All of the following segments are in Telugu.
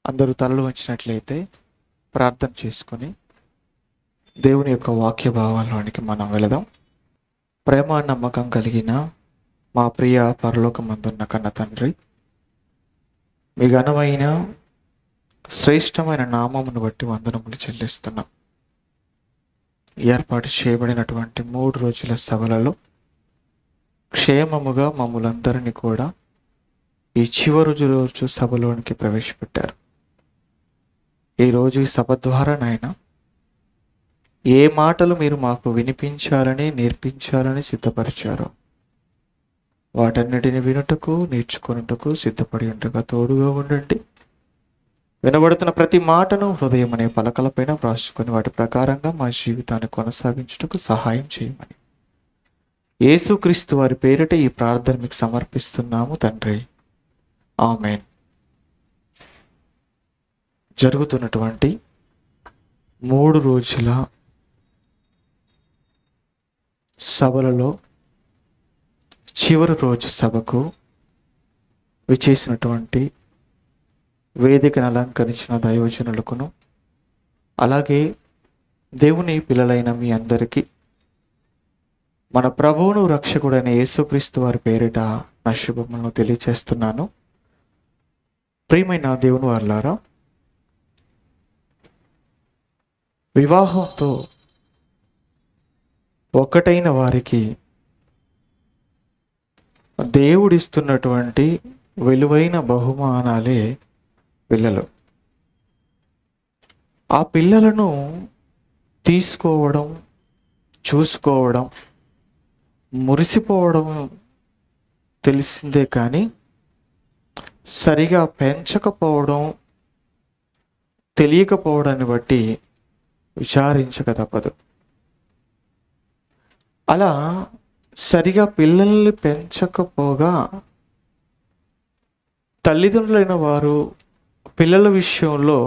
అందరూ తలలు వంచినట్లయితే ప్రార్థన చేసుకొని దేవుని యొక్క వాక్య భావాల్లోనికి మనం వెళదాం. ప్రేమ నమ్మకం కలిగిన మా ప్రియ పరలోకమందున్న కన్న తండ్రి, మీ ఘనమైన శ్రేష్టమైన నామమును బట్టి వందనములు చెల్లిస్తున్నాం. ఏర్పాటు చేయబడినటువంటి 3 రోజుల సభలలో క్షేమముగా మమ్ములందరినీ కూడా ఈ చివరి రోజు సభలోనికి ప్రవేశపెట్టారు. ఈరోజు ఈ సభ ద్వారా నాయన ఏ మాటలు మీరు మాకు వినిపించాలని నేర్పించాలని సిద్ధపరిచారో వాటన్నిటిని వినుటకు నేర్చుకున్నటకు సిద్ధపడి ఉండగా తోడుగా ఉండండి. వినబడుతున్న ప్రతి మాటను హృదయం అనే పలకలపైన వ్రాసుకొని వాటి ప్రకారంగా మా జీవితాన్ని కొనసాగించుటకు సహాయం చేయమని యేసుక్రీస్తు వారి పేరిట ఈ ప్రార్థన మీకు సమర్పిస్తున్నాము తండ్రి, ఆమేన్. జరుగుతున్నటువంటి 3 రోజుల సభలలో చివరి రోజు సభకు విచేసినటువంటి వేదికను అలంకరించిన దైవజనులకును అలాగే దేవుని పిల్లలైన మీ అందరికీ మన ప్రభువును రక్షకుడైన యేసుక్రీస్తు వారి పేరిట నా శుభములను తెలియచేస్తున్నాను. ప్రియమైన దేవుని వారలారా, వివాహంతో ఒకటైన వారికి దేవుడిస్తున్నటువంటి విలువైన బహుమానాలే పిల్లలు. ఆ పిల్లలను తీసుకోవడం, చూసుకోవడం, మురిసిపోవడం తెలిసిందే కానీ సరిగా పెంచకపోవడం, తెలియకపోవడాన్ని బట్టి విచారించక తప్పదు. అలా సరిగా పిల్లల్ని పెంచకపోగా తల్లిదండ్రులైన వారు పిల్లల విషయంలో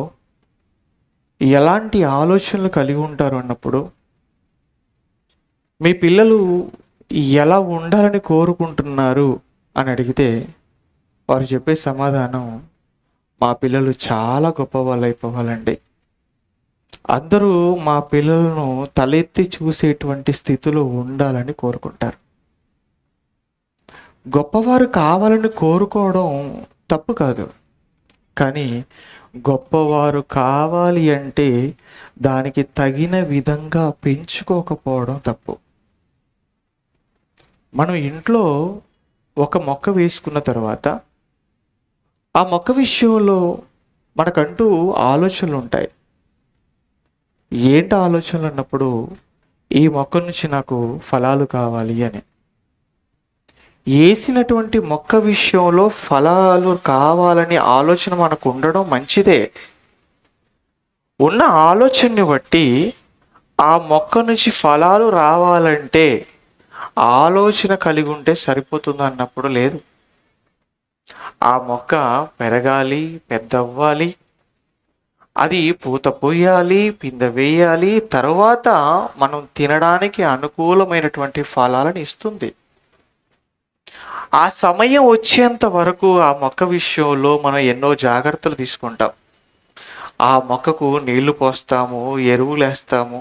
ఎలాంటి ఆలోచనలు కలిగి ఉంటారు అన్నప్పుడు, మీ పిల్లలు ఎలా ఉండాలని కోరుకుంటున్నారు అని అడిగితే వారు చెప్పే సమాధానం, మా పిల్లలు చాలా గొప్ప వాళ్ళు అయిపోవాలండి, అందరూ మా పిల్లలను తలెత్తి చూసేటువంటి స్థితిలో ఉండాలని కోరుకుంటారు. గొప్పవారు కావాలని కోరుకోవడం తప్పు కాదు, కానీ గొప్పవారు కావాలి అంటే దానికి తగిన విధంగా పెంచుకోకపోవడం తప్పు. మనం ఇంట్లో ఒక మొక్క వేసుకున్న తర్వాత ఆ మొక్క విషయంలో మనకంటూ ఆలోచనలు ఉంటాయి. ఏంటి ఆలోచనలు అన్నప్పుడు, ఈ మొక్క నుంచి నాకు ఫలాలు కావాలి అని. వేసినటువంటి మొక్క విషయంలో ఫలాలు కావాలని ఆలోచన మనకు ఉండడం మంచిదే. ఉన్న ఆలోచనని బట్టి ఆ మొక్క నుంచి ఫలాలు రావాలంటే ఆలోచన కలిగి ఉంటే సరిపోతుంది అన్నప్పుడు లేదు. ఆ మొక్క పెరగాలి, పెద్ద అవ్వాలి, అది పూత పోయాలి, పిందె వేయాలి, తర్వాత మనం తినడానికి అనుకూలమైనటువంటి ఫలాలను ఇస్తుంది. ఆ సమయం వచ్చేంత వరకు ఆ మొక్క విషయంలో మనం ఎన్నో జాగ్రత్తలు తీసుకుంటాం. ఆ మొక్కకు నీళ్లు పోస్తాము, ఎరువులు వేస్తాము,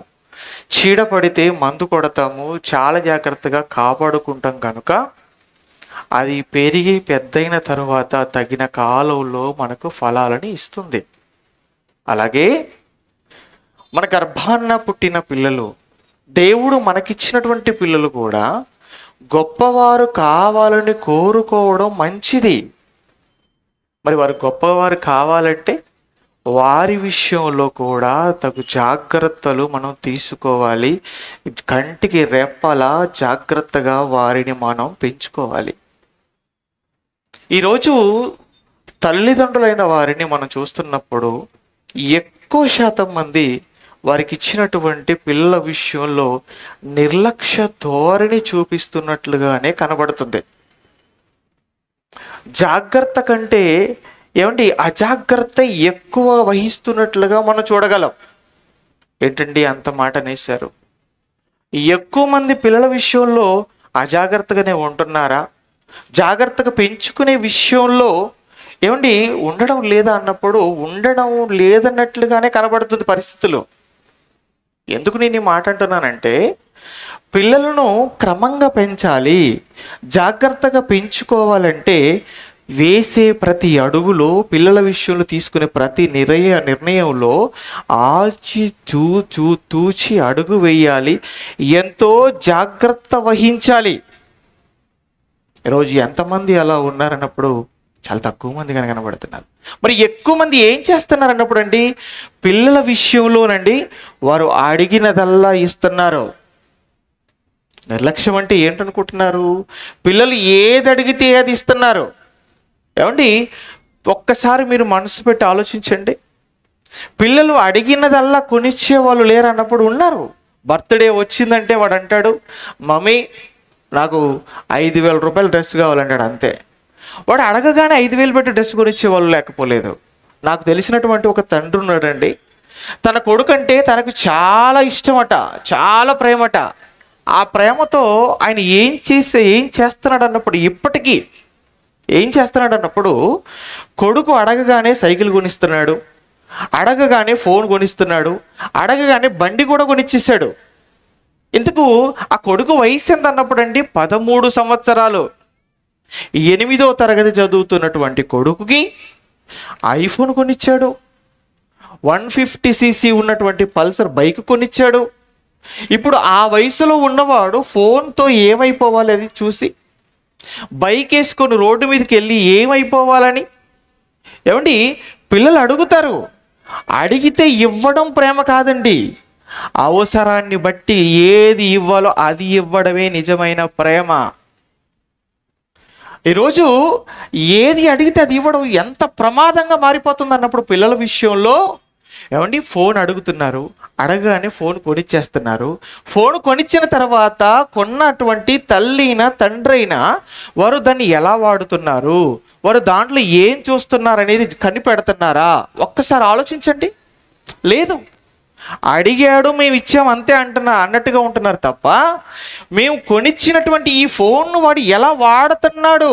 చీడ పడితే మందు కొడతాము, చాలా జాగ్రత్తగా కాపాడుకుంటాం. కనుక అది పెరిగి పెద్దయిన తరువాత తగిన కాలంలో మనకు ఫలాలని ఇస్తుంది. అలాగే మన గర్భాన్న పుట్టిన పిల్లలు, దేవుడు మనకిచ్చినటువంటి పిల్లలు కూడా గొప్పవారు కావాలని కోరుకోవడం మంచిది. మరి వారు గొప్పవారు కావాలంటే వారి విషయంలో కూడా తగు జాగ్రత్తలు మనం తీసుకోవాలి. కంటికి రెప్పలా జాగ్రత్తగా వారిని మనం పెంచుకోవాలి. ఈరోజు తల్లిదండ్రులైన వారిని మనం చూస్తున్నప్పుడు ఎక్కువ శాతం మంది వారికి ఇచ్చినటువంటి పిల్లల విషయంలో నిర్లక్ష్య ధోరణి చూపిస్తున్నట్లుగానే కనబడుతుంది. జాగ్రత్త కంటే అజాగ్రత్త ఎక్కువ వహిస్తున్నట్లుగా మనం చూడగలం. ఏంటండి అంత మాట అనేశారు? ఎక్కువ మంది పిల్లల విషయంలో అజాగ్రత్తగానే ఉంటున్నారా? జాగ్రత్తగా పెంచుకునే విషయంలో ఏమండి, ఉండడం లేదా అన్నప్పుడు ఉండడం లేదన్నట్లుగానే కనబడుతుంది పరిస్థితులు. ఎందుకు నేను ఈ మాట అంటున్నానంటే, పిల్లలను క్రమంగా పెంచాలి, జాగ్రత్తగా పెంచుకోవాలంటే వేసే ప్రతి అడుగులో, పిల్లల విషయంలో తీసుకునే ప్రతి నిర్ణయంలో ఆచి తూచి అడుగు వేయాలి, ఎంతో జాగ్రత్త వహించాలి. ఈరోజు ఎంతమంది అలా ఉన్నారన్నప్పుడు చాలా తక్కువ మంది కనబడుతున్నారు. మరి ఎక్కువ మంది ఏం చేస్తున్నారు అన్నప్పుడు అండి, పిల్లల విషయంలోనండి వారు అడిగినదల్లా ఇస్తున్నారు. నిర్లక్ష్యం అంటే ఏంటనుకుంటున్నారు? పిల్లలు ఏది అడిగితే అది ఇస్తున్నారు. ఏమండి, ఒక్కసారి మీరు మనసు పెట్టి ఆలోచించండి. పిల్లలు అడిగినదల్లా కొనిచ్చే వాళ్ళు లేరు అన్నప్పుడు ఉన్నారు. బర్త్డే వచ్చిందంటే వాడు అంటాడు, మమ్మీ నాకు 5,000 రూపాయల డ్రెస్ కావాలంటాడు, అంతే. వాడు అడగగానే 5,000 పెట్టి డ్రెస్ కొనిచ్చే వాళ్ళు లేకపోలేదు. నాకు తెలిసినటువంటి ఒక తండ్రి ఉన్నాడండి, తన కొడుకంటే తనకు చాలా ఇష్టమట, చాలా ప్రేమట. ఆ ప్రేమతో ఆయన ఏం చేస్తున్నాడు అన్నప్పుడు, ఇప్పటికీ ఏం చేస్తున్నాడు అన్నప్పుడు, కొడుకు అడగగానే సైకిల్ కొనిస్తున్నాడు, అడగగానే ఫోన్ కొనిస్తున్నాడు, అడగగానే బండి కూడా కొనిచ్చేసాడు. ఇందుకు ఆ కొడుకు వయసు ఎంత అన్నప్పుడు అండి, 13 సంవత్సరాలు. 8వ తరగతి చదువుతున్నటువంటి కొడుకుకి ఐఫోన్ కొనిచ్చాడు, 150cc ఉన్నటువంటి పల్సర్ బైక్ కొనిచ్చాడు. ఇప్పుడు ఆ వయసులో ఉన్నవాడు ఫోన్తో ఏమైపోవాలి అది చూసి, బైక్ వేసుకొని రోడ్డు మీదకి వెళ్ళి ఏమైపోవాలని. ఏమండి, పిల్లలు అడుగుతారు. అడిగితే ఇవ్వడం ప్రేమ కాదండి, అవసరాన్ని బట్టి ఏది ఇవ్వాలో అది ఇవ్వడమే నిజమైన ప్రేమ. ఈరోజు ఏది అడిగితే అది ఇవ్వడం ఎంత ప్రమాదంగా మారిపోతుంది అన్నప్పుడు పిల్లల విషయంలో. ఏమండి, ఫోన్ అడుగుతున్నారు, అడగగానే ఫోన్ కొనిచ్చేస్తున్నారు. ఫోన్ కొనిచ్చిన తర్వాత కొన్నటువంటి తల్లి అయినా తండ్రి అయినా వారు దాన్ని ఎలా వాడుతున్నారు, వారు దాంట్లో ఏం చూస్తున్నారు అనేది కనిపెడుతున్నారా? ఒక్కసారి ఆలోచించండి. లేదు, అడిగాడు మేము ఇచ్చాం అంతే అన్నట్టుగా ఉంటున్నారు తప్ప, మేము కొనిచ్చినటువంటి ఈ ఫోన్ను వాడు ఎలా వాడుతున్నాడు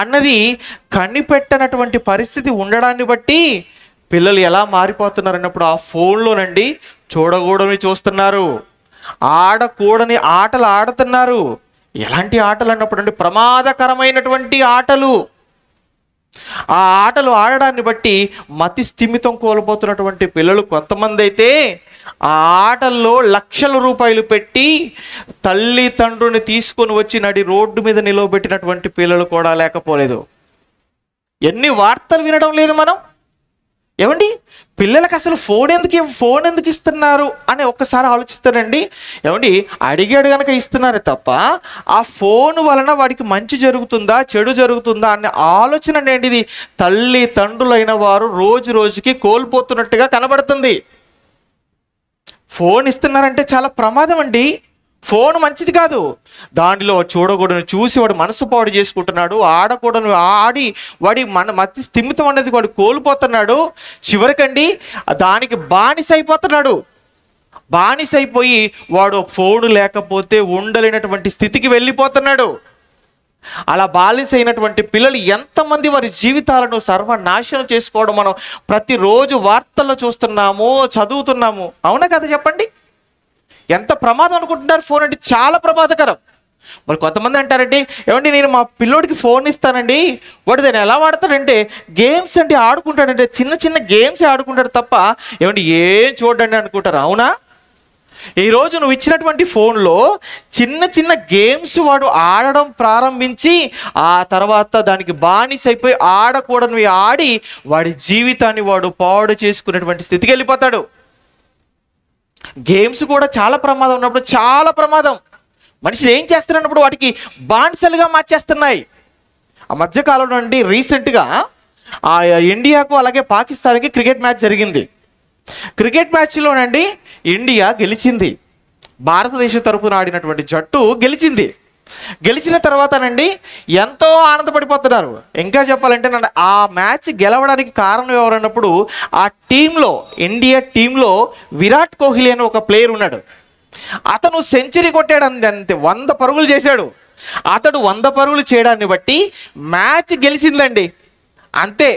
అన్నది కనిపెట్టనటువంటి పరిస్థితి ఉండడాన్ని బట్టి పిల్లలు ఎలా మారిపోతున్నారు అన్నప్పుడు, ఆ ఫోన్లోనండి చూడకూడని చూస్తున్నారు, ఆడకూడని ఆటలు ఆడుతున్నారు. ఎలాంటి ఆటలు అన్నప్పుడు అండి, ప్రమాదకరమైనటువంటి ఆటలు. ఆ ఆటలు ఆడడాన్ని బట్టి మతి స్థిమితం కోల్పోతున్నటువంటి పిల్లలు కొంతమంది అయితే ఆ ఆటల్లో లక్షల రూపాయలు పెట్టి తల్లిదండ్రుని తీసుకొని వచ్చి నడి రోడ్డు మీద నిలవబెట్టినటువంటి పిల్లలు కూడా లేకపోలేదు. ఎన్ని వార్తలు వినడం లేదు మనం. ఏమండి, పిల్లలకు అసలు ఫోన్ ఎందుకు ఇస్తున్నారు అని ఒక్కసారి ఆలోచిస్తారండి. ఏమండి, అడిగాడు కనుక ఇస్తున్నారు తప్ప ఆ ఫోన్ వలన వాడికి మంచి జరుగుతుందా చెడు జరుగుతుందా అనే ఆలోచన అండి ఇది తల్లి తండ్రులైన వారు రోజు రోజుకి కోల్పోతున్నట్టుగా కనబడుతుంది. ఫోన్ ఇస్తున్నారంటే చాలా ప్రమాదం అండి. ఫోన్ మంచిది కాదు. దాంట్లో చూడకూడని చూసి వాడు మనసు పాడు చేసుకుంటున్నాడు, ఆడకూడని ఆడి వాడి మతి స్థిమితం అనేది వాడు కోల్పోతున్నాడు. చివరికండి దానికి బానిసైపోతున్నాడు. బానిసైపోయి వాడు ఫోన్ లేకపోతే ఉండలేనటువంటి స్థితికి వెళ్ళిపోతున్నాడు. అలా బానిసైనటువంటి పిల్లలు ఎంతమంది వారి జీవితాలను సర్వనాశనం చేసుకోవడం మనం ప్రతిరోజు వార్తల్లో చూస్తున్నాము, చదువుతున్నాము. అవునా కదా చెప్పండి? ఎంత ప్రమాదం అనుకుంటున్నారు? ఫోన్ అంటే చాలా ప్రమాదకరం. మరి కొంతమంది అంటారండి, ఏమండి నేను మా పిల్లోడికి ఫోన్ ఇస్తానండి, వాడు దాన్ని ఎలా వాడతాడంటే గేమ్స్ అంటే ఆడుకుంటాడంటే, చిన్న చిన్న గేమ్స్ ఆడుకుంటాడు తప్ప ఏమండి ఏం చూడండి అనుకుంటారు. అవునా? ఈరోజు నువ్వు ఇచ్చినటువంటి ఫోన్లో చిన్న చిన్న గేమ్స్ వాడు ఆడడం ప్రారంభించి ఆ తర్వాత దానికి బానిసైపోయి ఆడకూడనివి ఆడి వాడి జీవితాన్ని వాడు పాడు చేసుకునేటువంటి స్థితికి వెళ్ళిపోతాడు. గేమ్స్ కూడా చాలా ప్రమాదం ఉన్నప్పుడు, చాలా ప్రమాదం. మనుషులు ఏం చేస్తున్నప్పుడు వాటికి బానిసలుగా మార్చేస్తున్నాయి. ఆ మధ్యకాలంలో నుండి రీసెంట్గా ఇండియాకు అలాగే పాకిస్తాన్కి క్రికెట్ మ్యాచ్ జరిగింది. క్రికెట్ మ్యాచ్లోనండి ఇండియా గెలిచింది. భారతదేశం తరపున ఆడినటువంటి జట్టు గెలిచింది. గెలిచిన తర్వాతనండి ఎంతో ఆనందపడిపోతున్నారు. ఇంకా చెప్పాలంటే ఆ మ్యాచ్ గెలవడానికి కారణం ఎవరన్నప్పుడు ఆ టీంలో, ఇండియా టీంలో విరాట్ కోహ్లీ అని ఒక ప్లేయర్ ఉన్నాడు. అతను సెంచరీ కొట్టాడు, అంతే 100 పరుగులు చేశాడు. అతడు 100 పరుగులు చేయడాన్ని బట్టి మ్యాచ్ గెలిచిందండి. అంతే.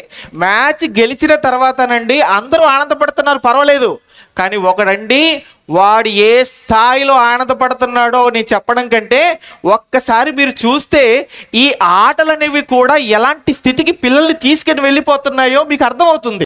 మ్యాచ్ గెలిచిన తర్వాతనండి అందరూ ఆనందపడుతున్నారు, పర్వాలేదు. కానీ ఒకడండి, వాడు ఏ స్థాయిలో ఆనందపడుతున్నాడో నేను చెప్పడం కంటే ఒక్కసారి మీరు చూస్తే ఈ ఆటలు అనేవి కూడా ఎలాంటి స్థితికి పిల్లల్ని తీసుకుని వెళ్ళిపోతున్నాయో మీకు అర్థమవుతుంది.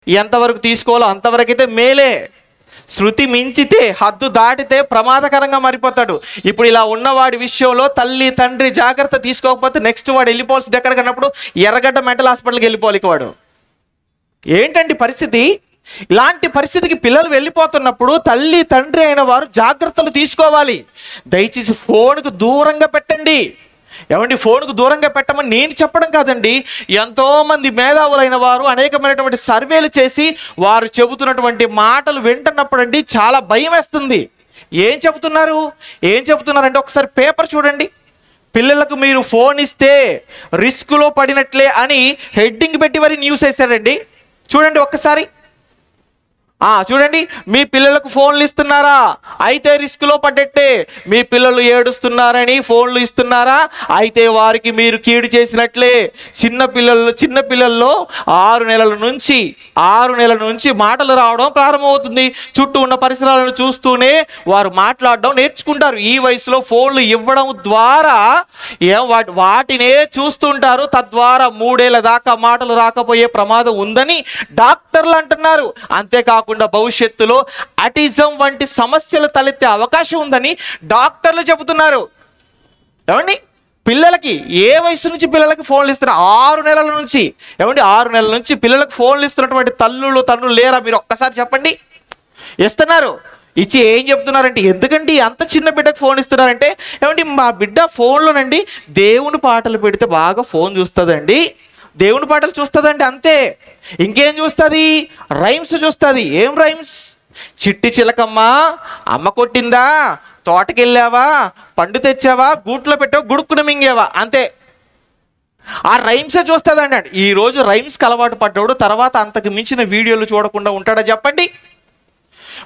ఎంతవరకు తీసుకోవాలో అంతవరకైతే మేలే. శృతి మించితే, హద్దు దాటితే ప్రమాదకరంగా మారిపోతాడు. ఇప్పుడు ఇలా ఉన్నవాడి విషయంలో తల్లి తండ్రి జాగ్రత్త తీసుకోకపోతే నెక్స్ట్ వాడు వెళ్ళిపోవాల్సింది ఎక్కడికన్నప్పుడు ఎర్రగడ్డ మెంటల్ హాస్పిటల్కి వెళ్ళిపోవాలి. వాడు ఏంటండి పరిస్థితి? ఇలాంటి పరిస్థితికి పిల్లలు వెళ్ళిపోతున్నప్పుడు తల్లి తండ్రి అయిన వారు జాగ్రత్తలు తీసుకోవాలి. దయచేసి ఫోన్కు దూరంగా పెట్టండి. ఏమండి, ఫోన్కు దూరంగా పెట్టమని నేను చెప్పడం కాదండి, ఎంతోమంది మేధావులైన వారు అనేకమైనటువంటి సర్వేలు చేసి వారు చెబుతున్నటువంటి మాటలు వింటున్నప్పుడు అండి చాలా భయం వేస్తుంది. ఏం చెబుతున్నారంటే ఒకసారి పేపర్ చూడండి. పిల్లలకు మీరు ఫోన్ ఇస్తే రిస్క్లో పడినట్లే అని హెడ్డింగ్ పెట్టి మరి న్యూస్ వేశారండి. చూడండి ఒక్కసారి. చూడండి, మీ పిల్లలకు ఫోన్లు ఇస్తున్నారా? అయితే రిస్క్లో పడ్డట్టే. మీ పిల్లలు ఏడుస్తున్నారని ఫోన్లు ఇస్తున్నారా? అయితే వారికి మీరు కీడు చేసినట్లే. చిన్న పిల్లల్లో 6 నెలల నుంచి మాటలు రావడం ప్రారంభమవుతుంది. చుట్టూ ఉన్న పరిసరాలను చూస్తూనే వారు మాట్లాడడం నేర్చుకుంటారు. ఈ వయసులో ఫోన్లు ఇవ్వడం ద్వారా వాటినే చూస్తుంటారు. తద్వారా 3 ఏళ్ల దాకా మాటలు రాకపోయే ప్రమాదం ఉందని డాక్టర్లు అంటున్నారు. అంతేకాకుండా భవిష్యత్తులో ఆటిజం వంటి సమస్యలు తలెత్తే అవకాశం ఉందని డాక్టర్లు చెబుతున్నారు. ఏమండి, పిల్లలకి ఏ వయసు నుంచి పిల్లలకి ఫోన్లు ఇస్తున్నారు? 6 నెలల నుంచి. ఏమండి, 6 నెలల నుంచి పిల్లలకు ఫోన్లు ఇస్తున్నటువంటి తండ్రులు లేరా? మీరు ఒక్కసారి చెప్పండి. ఇస్తున్నారు. ఇచ్చి ఏం చెప్తున్నారంటే, ఎందుకండి అంత చిన్న బిడ్డకు ఫోన్ ఇస్తున్నారంటే, ఏమండి మా బిడ్డ ఫోన్లోనండి దేవుని పాటలు పెడితే బాగా ఫోన్ చూస్తుందండి, దేవుని పాటలు చూస్తుందండి, అంతే. ఇంకేం చూస్తుంది? రైమ్స్ చూస్తుంది. ఏం రైమ్స్? చిట్టి చిలకమ్మ అమ్మ కొట్టిందా, తోటకెళ్ళావా, పండు తెచ్చావా, గూట్లో పెట్టావా, గుడుక్కున మింగేవా, అంతే. ఆ రైమ్సే చూస్తుందండి. ఈరోజు రైమ్స్కి అలవాటు పడ్డాడు, తర్వాత అంతకు మించిన వీడియోలు చూడకుండా ఉంటాడా చెప్పండి?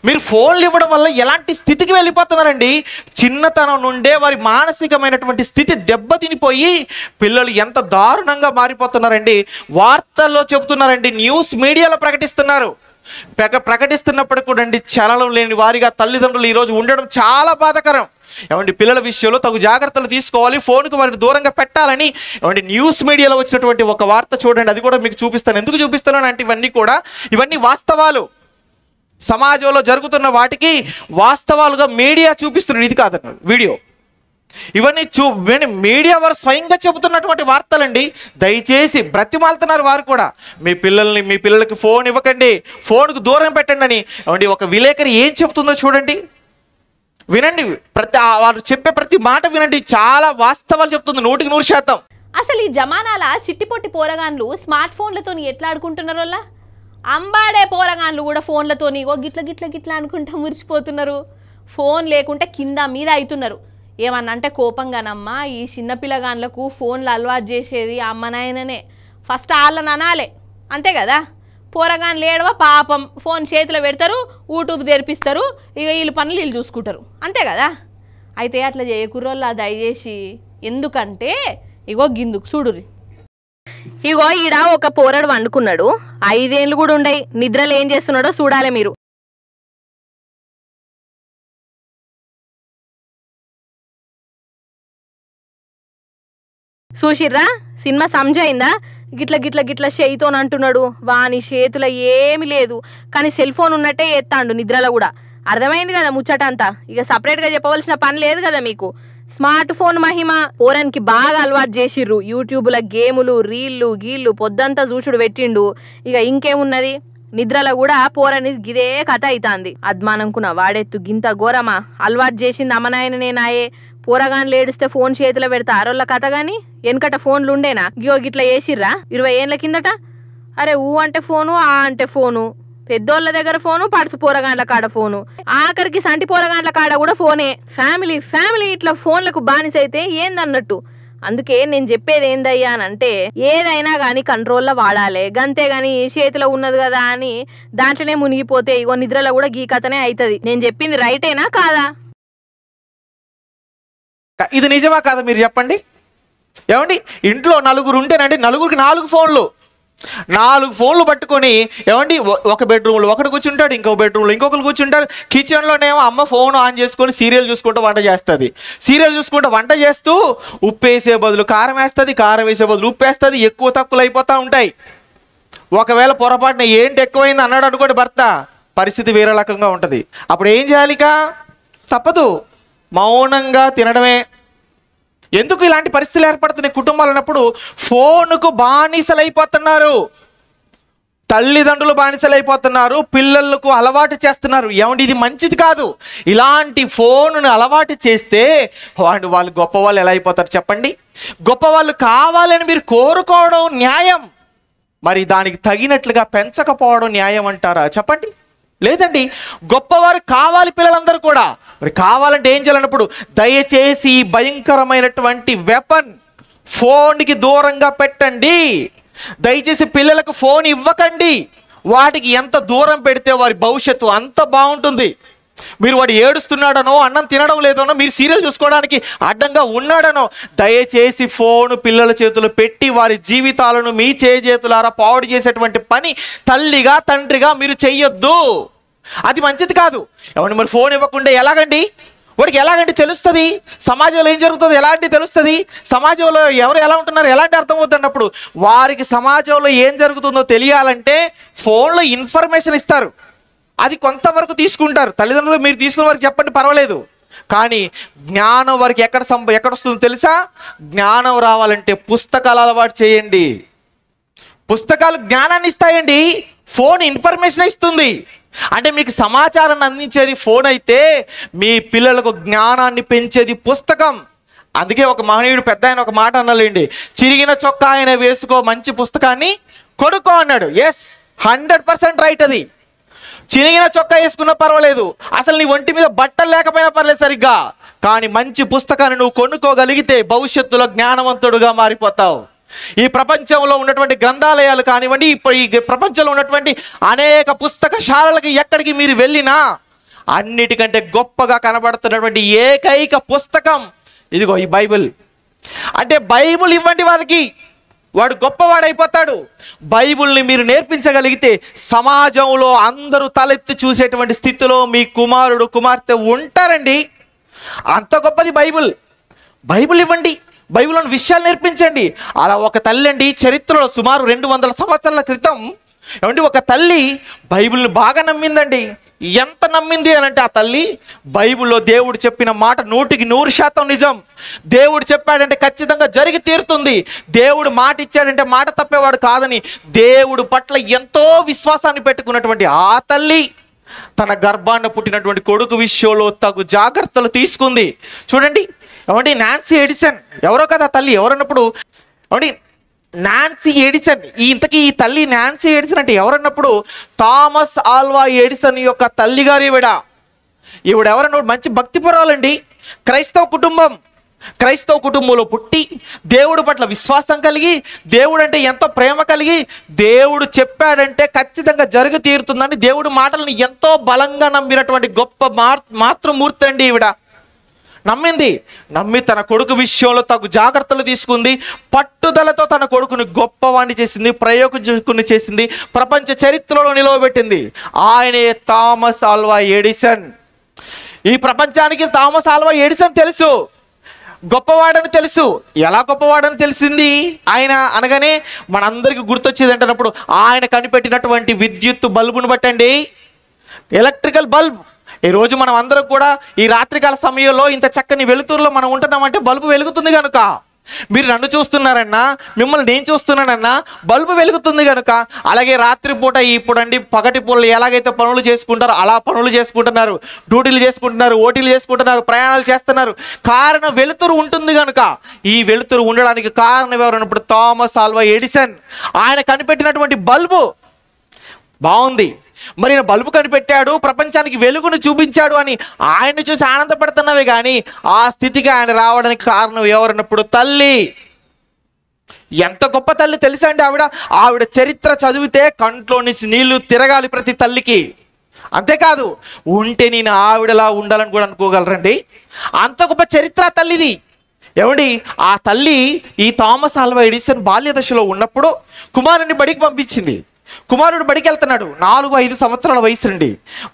మీరు ఫోన్లు ఇవ్వడం వల్ల ఎలాంటి స్థితికి వెళ్ళిపోతున్నారండి? చిన్నతనం నుండే వారి మానసికమైనటువంటి స్థితి దెబ్బతినిపోయి పిల్లలు ఎంత దారుణంగా మారిపోతున్నారండి. వార్తల్లో చెబుతున్నారండి, న్యూస్ మీడియాలో ప్రకటిస్తున్నారు. ప్రకటిస్తున్నప్పుడు కూడా అండి చలనం లేని వారిగా తల్లిదండ్రులు ఈరోజు ఉండడం చాలా బాధాకరం. ఏమండి, పిల్లల విషయంలో తగు జాగ్రత్తలు తీసుకోవాలి, ఫోన్కు వారిని దూరంగా పెట్టాలని ఏమండి న్యూస్ మీడియాలో వచ్చినటువంటి ఒక వార్త చూడండి. అది కూడా మీకు చూపిస్తాను. ఎందుకు చూపిస్తాను అంటే ఇవన్నీ వాస్తవాలు. సమాజంలో జరుగుతున్న వాటికి వాస్తవాలుగా మీడియా చూపిస్తున్నారు. ఇది కాదన్నారు వీడియో. ఇవన్నీ మీడియా వారు స్వయంగా చెబుతున్నటువంటి వార్తలండి. దయచేసి బ్రతిమాలుతున్నారు వారు కూడా, మీ పిల్లలకి ఫోన్ ఇవ్వకండి, ఫోన్కు దూరం పెట్టండి అని. ఏమండి, ఒక విలేకరి ఏం చెబుతుందో చూడండి, వినండి. వారు చెప్పే ప్రతి మాట వినండి. చాలా వాస్తవాలు చెప్తుంది, 100%. అసలు ఈ జమానాల చిట్టిపొట్టి పోరగాన్లు స్మార్ట్ ఫోన్లతో ఎట్లా ఆడుకుంటున్నారు? వాళ్ళ అంబాడే పోరగాన్లు కూడా ఫోన్లతోని గిట్ల అనుకుంటా మురిచిపోతున్నారు. ఫోన్ లేకుంటే కింద మీద అవుతున్నారు. ఏమన్నా అంటే కోపంగానమ్మా, ఈ చిన్నపిల్లగాన్లకు ఫోన్లు అలవాటు చేసేది అమ్మ నాయననే. ఫస్ట్ వాళ్ళని అనాలే, అంతే కదా. పోరగాన్లు ఏడవ పాపం ఫోన్ చేతిలో పెడతారు, యూట్యూబ్ తెరిపిస్తారు, ఇక వీళ్ళు పనులు వీళ్ళు చూసుకుంటారు, అంతే కదా. అయితే అట్లా చేయకుర్రోళ్ళ దయచేసి. ఎందుకంటే ఇగో గిందుకు చూడురి, ఇగో ఈడ ఒక పోరడు వండుకున్నాడు, 5 ఏళ్ళు కూడా ఉండయి, నిద్రలు ఏం చేస్తున్నాడో చూడాలి మీరు. చూసిర్రా, సినిమా సమజైందా? గిట్ల చేయితోని అంటున్నాడు. వాని చేతుల ఏమి లేదు, కానీ సెల్ ఫోన్ ఉన్నట్టే ఎత్తాండు నిద్రలో కూడా. అర్థమైంది కదా ముచ్చట అంతా. ఇక సపరేట్గా చెప్పవలసిన పని లేదు కదా మీకు. స్మార్ట్ ఫోన్ మహిమ పోరానికి బాగా అలవాటు చేసిర్రు. యూట్యూబ్ల గేములు, రీళ్లు గీళ్ళు పొద్దంతా చూసుడు పెట్టిండు. ఇక ఇంకేమున్నది, నిద్రలో కూడా పోరని గిదే కథ అవుతాంది. అద్మాననుకున్న వాడెత్తు గింత ఘోరమా? అలవాటు చేసింది అమ్మనాయననే నాయే. పోరగాన్లు ఏడిస్తే ఫోన్ చేతిలో పెడతా ఆరోళ్ళ కథ గాని వెనకట ఫోన్లు ఉండేనా గియో గిట్లా వేసిర్రా 20 ఏళ్ళ కిందట. అరే ఊ అంటే ఫోను ఆ అంటే ఫోను, పెద్దోళ్ళ దగ్గర ఫోను పడుచు పోరగాండ్ల కాడ ఫోను, ఆఖరికి సంటి పోరగాండ్ల కాడ కూడా ఫోనే. ఫ్యామిలీ ఫ్యామిలీ ఇట్లా ఫోన్లకు బానిసైతే ఏందన్నట్టు. అందుకే నేను చెప్పేది ఏందయ్యా అని అంటే ఏదైనా కానీ కంట్రోల్లో వాడాలి, గంతే గాని చేతిలో ఉన్నది కదా అని దాంట్లోనే మునిగిపోతే ఇగో నిద్రలో కూడా గీ కథనే అవుతుంది. నేను చెప్పింది రైటేనా కాదా? ఇది నిజమా కాదా మీరు చెప్పండి. ఏమండి ఇంట్లో నలుగురు ఉంటేనండి నలుగురికి 4 ఫోన్లు పట్టుకొని ఏమండి ఒక బెడ్రూమ్లో ఒకటి కూర్చుంటాడు, ఇంకో బెడ్రూమ్లో ఇంకొకరు కూర్చుంటారు. కిచెన్లోనేమో అమ్మ ఫోన్ ఆన్ చేసుకొని సీరియల్ చూసుకుంటూ వంట చేస్తుంది. సీరియల్ చూసుకుంటూ వంట చేస్తూ ఉప్పు వేసే బదులు కారం వేస్తుంది, కారం వేసే బదులు ఉప్పు వేస్తుంది. ఎక్కువ తక్కువలు అయిపోతూ ఉంటాయి. ఒకవేళ పొరపాటున ఏంటి ఎక్కువైంది అన్నాడు అనుకోండి భర్త, పరిస్థితి వేరే రకంగా ఉంటుంది. అప్పుడు ఏం చేయాలిక? తప్పదు, మౌనంగా తినడమే. ఎందుకు ఇలాంటి పరిస్థితులు ఏర్పడుతున్నాయి కుటుంబాలు అన్నప్పుడు? ఫోన్కు బానిసలైపోతున్నారు, తల్లిదండ్రులు బానిసలైపోతున్నారు, పిల్లలకు అలవాటు చేస్తున్నారు. ఏమంటే ఇది మంచిది కాదు. ఇలాంటి ఫోన్ను అలవాటు చేస్తే వాళ్ళు గొప్పవాళ్ళు ఎలా అయిపోతారు చెప్పండి? గొప్పవాళ్ళు కావాలని మీరు కోరుకోవడం న్యాయం, మరి దానికి తగినట్లుగా పెంచకపోవడం న్యాయం అంటారా చెప్పండి? లేదండి, గొప్పవారు కావాలి పిల్లలందరూ కూడా. మరి కావాలంటే ఏం చేయాలన్నప్పుడు దయచేసి భయంకరమైనటువంటి వెపన్ ఫోన్కి దూరంగా పెట్టండి. దయచేసి పిల్లలకు ఫోన్ ఇవ్వకండి. వాటికి ఎంత దూరం పెడితే వారి భవిష్యత్తు అంత బాగుంటుంది. మీరు వాడు ఏడుస్తున్నాడనో అన్నం తినడం లేదనో మీరు సీరియల్ చూసుకోవడానికి అడ్డంగా ఉన్నాడనో దయచేసి ఫోన్ పిల్లల చేతులు పెట్టి వారి జీవితాలను మీ చేతులారా పాడు చేసేటువంటి పని తల్లిగా తండ్రిగా మీరు చెయ్యొద్దు. అది మంచిది కాదు. ఎవరిని మరి ఫోన్ ఇవ్వకుండా ఎలాగండి? వాడికి ఎలాగంటే తెలుస్తుంది సమాజంలో ఏం జరుగుతుందో, ఎలాంటి తెలుస్తుంది సమాజంలో ఎవరు ఎలా ఉంటున్నారు, ఎలాంటి అర్థమవుతుంది అన్నప్పుడు వారికి సమాజంలో ఏం జరుగుతుందో తెలియాలంటే ఫోన్లో ఇన్ఫర్మేషన్ ఇస్తారు. అది కొంతవరకు తీసుకుంటారు తల్లిదండ్రులు. మీరు తీసుకున్న వారికి చెప్పండి పర్వాలేదు, కానీ జ్ఞానం వారికి ఎక్కడ వస్తుందో తెలుసా? జ్ఞానం రావాలంటే పుస్తకాలు అలవాటు చేయండి. పుస్తకాలు జ్ఞానాన్ని ఇస్తాయండి, ఫోన్ ఇన్ఫర్మేషన్ ఇస్తుంది. అంటే మీకు సమాచారాన్ని అందించేది ఫోన్ అయితే మీ పిల్లలకు జ్ఞానాన్ని పెంచేది పుస్తకం. అందుకే ఒక మహనీయుడు పెద్ద ఆయన ఒక మాట అన్నాలేండి, చిరిగిన చొక్కా ఆయన వేసుకో మంచి పుస్తకాన్ని కొనుక్కో అన్నాడు. Yes, 100% right. అది చిరిగిన చొక్కా వేసుకున్నా పర్వాలేదు, అసలు నీ ఒంటి మీద బట్టలు లేకపోయినా పర్లేదు సరిగ్గా, కానీ మంచి పుస్తకాన్ని నువ్వు కొనుక్కోగలిగితే భవిష్యత్తులో జ్ఞానవంతుడుగా మారిపోతావు. ఈ ప్రపంచంలో ఉన్నటువంటి గ్రంథాలయాలు కానివ్వండి, ఇప్పుడు ఈ ప్రపంచంలో ఉన్నటువంటి అనేక పుస్తకశాలలకు ఎక్కడికి మీరు వెళ్ళినా అన్నిటికంటే గొప్పగా కనబడుతున్నటువంటి ఏకైక పుస్తకం ఇదిగో ఈ బైబిల్. అంటే బైబిల్ ఇవ్వండి వారికి, వాడు గొప్పవాడైపోతాడు. బైబిల్ని మీరు నేర్పించగలిగితే సమాజంలో అందరూ తలెత్తి చూసేటువంటి స్థితిలో మీ కుమారుడు కుమార్తె ఉంటారండి. అంత గొప్పది బైబిల్. బైబిల్ ఇవ్వండి, బైబిల్లోని విషయాలు నేర్పించండి. అలా ఒక తల్లి అండి చరిత్రలో సుమారు 200 సంవత్సరాల క్రితం ఏమండి ఒక తల్లి బైబిల్ని బాగా నమ్మిందండి. ఎంత నమ్మింది అని అంటే ఆ తల్లి బైబిల్లో దేవుడు చెప్పిన మాట 100% నిజం. దేవుడు చెప్పాడంటే ఖచ్చితంగా జరిగి తీరుతుంది. దేవుడు మాట ఇచ్చాడంటే మాట తప్పేవాడు కాదని దేవుడు పట్ల ఎంతో విశ్వాసాన్ని పెట్టుకున్నటువంటి ఆ తల్లి తన గర్భాన పుట్టినటువంటి కొడుకు విషయంలో తగు జాగ్రత్తలు తీసుకుంది. చూడండి ఏమండి, నాన్సీ ఎడిసన్ ఎవరో కదా తల్లి, ఎవరన్నప్పుడు ఏమండి నాన్సీ ఎడిసన్, ఇంతకీ ఈ తల్లి నాన్సీ ఎడిసన్ అంటే ఎవరన్నప్పుడు థామస్ ఆల్వా ఎడిసన్ యొక్క తల్లి గారు ఈవిడ ఎవరన్నప్పుడు మంచి భక్తిపరాలండి. క్రైస్తవ కుటుంబంలో పుట్టి దేవుడు పట్ల విశ్వాసం కలిగి, దేవుడు అంటే ఎంతో ప్రేమ కలిగి, దేవుడు చెప్పాడంటే ఖచ్చితంగా జరిగి తీరుతుందని దేవుడు మాటలను ఎంతో బలంగా నమ్మినటువంటి గొప్ప మాతృమూర్తి అండి ఈవిడ. నమ్మి తన కొడుకు విషయంలో తగు జాగ్రత్తలు తీసుకుంది. పట్టుదలతో తన కొడుకుని గొప్పవాణ్ణి చేసింది, ప్రయోజకుని చేసింది, ప్రపంచ చరిత్రలో నిలవబెట్టింది. ఆయనే థామస్ ఆల్వా ఎడిసన్. ఈ ప్రపంచానికి థామస్ ఆల్వా ఎడిసన్ తెలుసు, గొప్పవాడని తెలుసు. ఎలా గొప్పవాడని తెలిసింది ఆయన అనగానే మనందరికీ గుర్తొచ్చేది అంటున్నప్పుడు ఆయన కనిపెట్టినటువంటి విద్యుత్ బల్బును బట్టండి, ఎలక్ట్రికల్ బల్బ్. ఈరోజు మనం అందరం కూడా ఈ రాత్రికాల సమయంలో ఇంత చక్కని వెలుతురులో మనం ఉంటున్నామంటే బల్బు వెలుగుతుంది కనుక. మీరు నన్ను చూస్తున్నారన్నా, మిమ్మల్ని నేను చూస్తున్నానన్నా, బల్బు వెలుగుతుంది కనుక. అలాగే రాత్రిపూట ఇప్పుడండి పగటి పూటలు ఎలాగైతే పనులు చేసుకుంటారో అలా పనులు చేసుకుంటున్నారు, డ్యూటీలు చేసుకుంటున్నారు, ఓటీలు చేసుకుంటున్నారు, ప్రయాణాలు చేస్తున్నారు. కారణం వెలుతురు ఉంటుంది కనుక. ఈ వెలుతురు ఉండడానికి కారణం ఎవరన్నప్పుడు థామస్ ఆల్వా ఎడిసన్. ఆయన కనిపెట్టినటువంటి బల్బు బాగుంది, మరి ఈయన బల్బు కనిపెట్టాడు, ప్రపంచానికి వెలుగును చూపించాడు అని ఆయన్ని చూసి ఆనందపడుతున్నవే కానీ ఆ స్థితికి ఆయన రావడానికి కారణం ఎవరన్నప్పుడు తల్లి. ఎంత గొప్ప తల్లి తెలుసా అండి ఆవిడ చరిత్ర చదివితే కంట్లో నుంచి నీళ్లు తిరగాలి ప్రతి తల్లికి. అంతేకాదు, ఉంటే నేను ఆవిడలా ఉండాలని కూడా అనుకోగలరండి. అంత గొప్ప చరిత్ర తల్లిది. ఏమండి, ఆ తల్లి ఈ థామస్ ఆల్వా ఎడిసన్ బాల్య దశలో ఉన్నప్పుడు కుమారుని బడికి పంపించింది. కుమారుడు బడికి వెళ్తున్నాడు, 4-5 సంవత్సరాల వయసు అండి.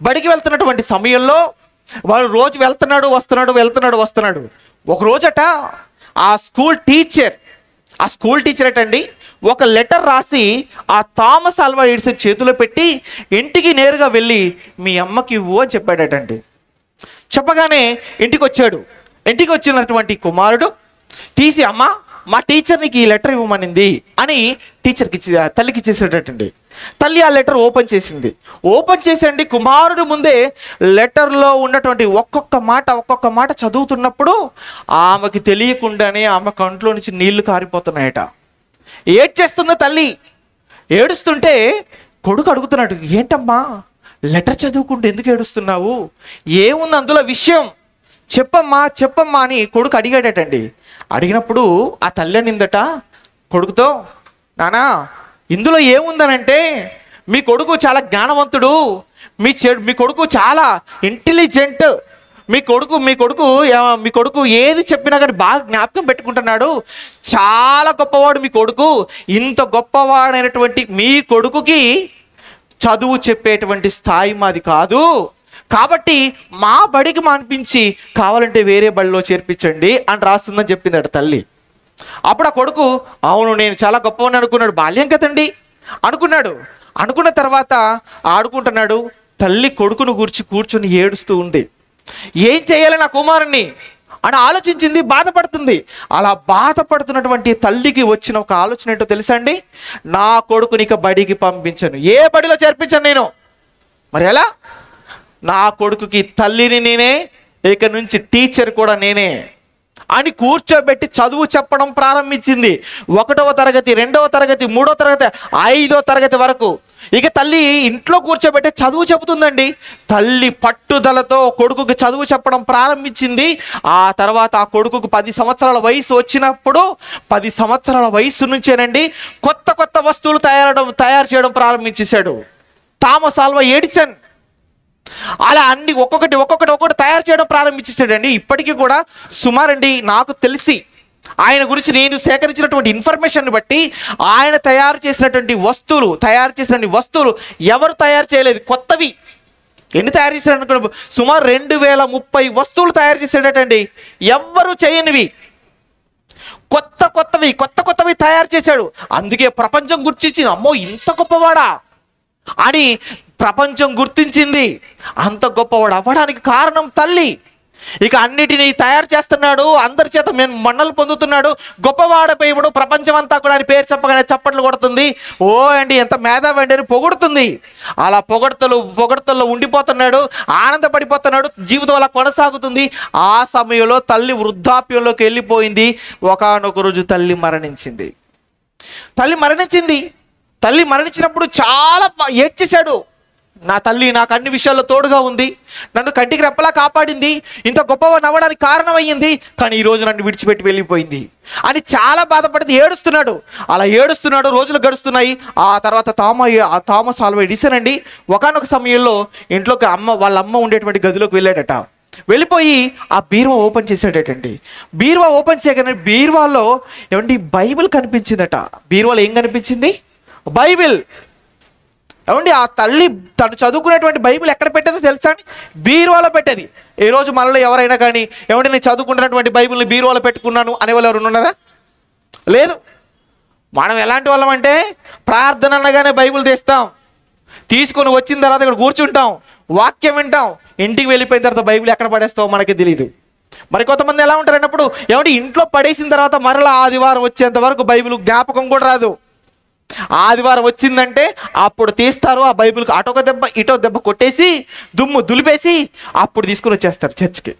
బడికి వెళ్తున్నటువంటి సమయంలో వాడు రోజు వెళ్తున్నాడు వస్తున్నాడు. ఒక రోజట ఆ స్కూల్ టీచర్ అటండి ఒక లెటర్ రాసి ఆ థామస్ ఆల్వా ఎడిసన్ చేతిలో పెట్టి ఇంటికి నేరుగా వెళ్ళి మీ అమ్మకి ఇవ్వు అని చెప్పాడటండి. చెప్పగానే ఇంటికి వచ్చినటువంటి కుమారుడు తీసి, అమ్మ మా టీచర్ నీకు ఈ లెటర్ ఇవ్వమనింది అని తల్లికి ఇచ్చేసేటండి. తల్లి ఆ లెటర్ ఓపెన్ చేసండి కుమారుడు ముందే లెటర్లో ఉన్నటువంటి ఒక్కొక్క మాట చదువుతున్నప్పుడు ఆమెకి తెలియకుండానే ఆమె కంట్లో నుంచి నీళ్లు కారిపోతున్నాయట. ఏడ్చేస్తుంది తల్లి. ఏడుస్తుంటే కొడుకు అడుగుతున్నాడు, ఏంటమ్మా లెటర్ చదువుకుంటూ ఎందుకు ఏడుస్తున్నావు, ఏముంది అందులో విషయం, చెప్పమ్మా అని కొడుకు అడిగాడటండి. అడిగినప్పుడు ఆ తల్లి అనిందట కొడుకుతో, నానా ఇందులో ఏముందనంటే మీ కొడుకు చాలా జ్ఞానవంతుడు, మీ కొడుకు చాలా ఇంటెలిజెంట్, మీ కొడుకు ఏది చెప్పినా కానీ బాగా జ్ఞాపకం పెట్టుకుంటున్నాడు, చాలా గొప్పవాడు మీ కొడుకు. ఇంత గొప్పవాడైనటువంటి మీ కొడుకుకి చదువు చెప్పేటువంటి స్థాయి మాది కాదు, కాబట్టి మా బడికి మాన్పించి కావాలంటే వేరే బడిలో చేర్పించండి అని రాస్తుందని చెప్పిందట తల్లి. అప్పుడు ఆ కొడుకు, అవును నేను చాలా గొప్పవాడిని అనుకున్నాడు, బాల్యం కదండి అనుకున్న తర్వాత ఆడుకుంటున్నాడు. తల్లి కొడుకును కూర్చుని ఏడుస్తూ ఉంది. ఏం చేయాలి నా కుమారుణ్ణి అని ఆలోచించింది, బాధపడుతుంది. అలా బాధపడుతున్నటువంటి తల్లికి వచ్చిన ఒక ఆలోచన ఏంటో తెలుసా అండి, నా కొడుకుని ఇక బడికి పంపించను, ఏ బడిలో చేర్పించను నేను. మరి ఎలా? నా కొడుకుకి తల్లిని నేనే, ఇక నుంచి టీచర్ కూడా నేనే అని కూర్చోబెట్టి చదువు చెప్పడం ప్రారంభించింది. 1వ తరగతి, 2వ తరగతి, 3వ తరగతి, 5వ తరగతి వరకు ఇక తల్లి ఇంట్లో కూర్చోబెట్టి చదువు చెబుతుందండి. తల్లి పట్టుదలతో కొడుకుకి చదువు చెప్పడం ప్రారంభించింది. ఆ తర్వాత ఆ కొడుకుకు 10 సంవత్సరాల వయసు వచ్చినప్పుడు 10 సంవత్సరాల వయసు నుంచేనండి కొత్త వస్తువులు తయారు చేయడం ప్రారంభించేశాడు థామస్ ఆల్వా ఎడిసన్. అలా అన్ని ఒక్కొక్కటి తయారు చేయడం ప్రారంభించేసాడండి. ఇప్పటికీ కూడా సుమారండి నాకు తెలిసి ఆయన గురించి నేను సేకరించినటువంటి ఇన్ఫర్మేషన్ బట్టి ఆయన తయారు చేసినటువంటి వస్తువులు ఎవరు తయారు చేయలేదు, కొత్తవి. ఎన్ని తయారు చేశాడు? సుమారు 2030 వస్తువులు తయారు చేశాడటండి, ఎవ్వరు చేయనివి. కొత్తవి తయారు చేశాడు. అందుకే ప్రపంచం గుర్తించింది, అమ్మో ఇంత గొప్పవాడా అని ప్రపంచం గుర్తించింది. అంత గొప్పవాడు అవ్వడానికి కారణం తల్లి. ఇక అన్నిటినీ తయారు చేస్తున్నాడు, అందరి చేత మన్నలు పొందుతున్నాడు, గొప్పవాడపోయాడు. ప్రపంచం అంతా కూడా ఆయన పేరు చెప్పగానే చప్పట్లు కొడుతుంది. ఓ అండి ఎంత మేధావండి అని పొగుడుతుంది. అలా పొగడతల్లో ఉండిపోతున్నాడు, ఆనందపడిపోతున్నాడు. జీవితం అలా కొనసాగుతుంది. ఆ సమయంలో తల్లి వృద్ధాప్యంలోకి వెళ్ళిపోయింది. ఒకానొక రోజు తల్లి మరణించింది. తల్లి మరణించినప్పుడు చాలా ఏడ్చేశాడు. నా తల్లి నాకు అన్ని విషయాల్లో తోడుగా ఉంది, నన్ను కంటికి రెప్పలా కాపాడింది, ఇంత గొప్పవాడిని అవ్వడానికి కారణమయ్యింది, కానీ ఈరోజు నన్ను విడిచిపెట్టి వెళ్ళిపోయింది అని చాలా బాధపడింది. ఏడుస్తున్నాడు. రోజులు గడుస్తున్నాయి. ఆ తర్వాత థామస్ ఆల్వా ఎడిసన్ అండి ఒకానొక సమయంలో ఇంట్లోకి వాళ్ళ అమ్మ ఉండేటువంటి గదిలోకి వెళ్ళాడట. వెళ్ళిపోయి ఆ బీరువా ఓపెన్ చేశాడటండి. బీరువా ఓపెన్ చేయగానే బీరువాలో ఏమండి బైబిల్ కనిపించిందట. బీరువాలో ఏం కనిపించింది? బైబిల్. ఏమండి ఆ తల్లి తను చదువుకునేటువంటి బైబిల్ ఎక్కడ పెట్టేదో తెలుసా అండి? బీరువాలో పెట్టేది. ఈ రోజు మనలో ఎవరైనా కానీ ఏమంటే నేను చదువుకుంటున్నటువంటి బైబిల్ని బీరువాలో పెట్టుకున్నాను అనేవాళ్ళు ఎవరు ఉన్నారా? లేదు. మనం ఎలాంటి వాళ్ళం అంటే ప్రార్థన అనగానే బైబిల్ తీసుకొని వచ్చిన తర్వాత ఇక్కడ కూర్చుంటాం, వాక్యం వింటాం, ఇంటికి వెళ్ళిపోయిన తర్వాత బైబిల్ ఎక్కడ పడేస్తామో మనకి తెలియదు. మరి కొంతమంది ఎలా ఉంటారు అన్నప్పుడు ఏమంటే ఇంట్లో పడేసిన తర్వాత మరలా ఆదివారం వచ్చేంత వరకు బైబిల్ జ్ఞాపకం కూడా రాదు. ఆదివారం వచ్చిందంటే అప్పుడు తీస్తారు ఆ బైబిల్కి అటొక దెబ్బ ఇటో దెబ్బ కొట్టేసి దుమ్ము దులిపేసి అప్పుడు తీసుకుని వచ్చేస్తారు చర్చ్కి.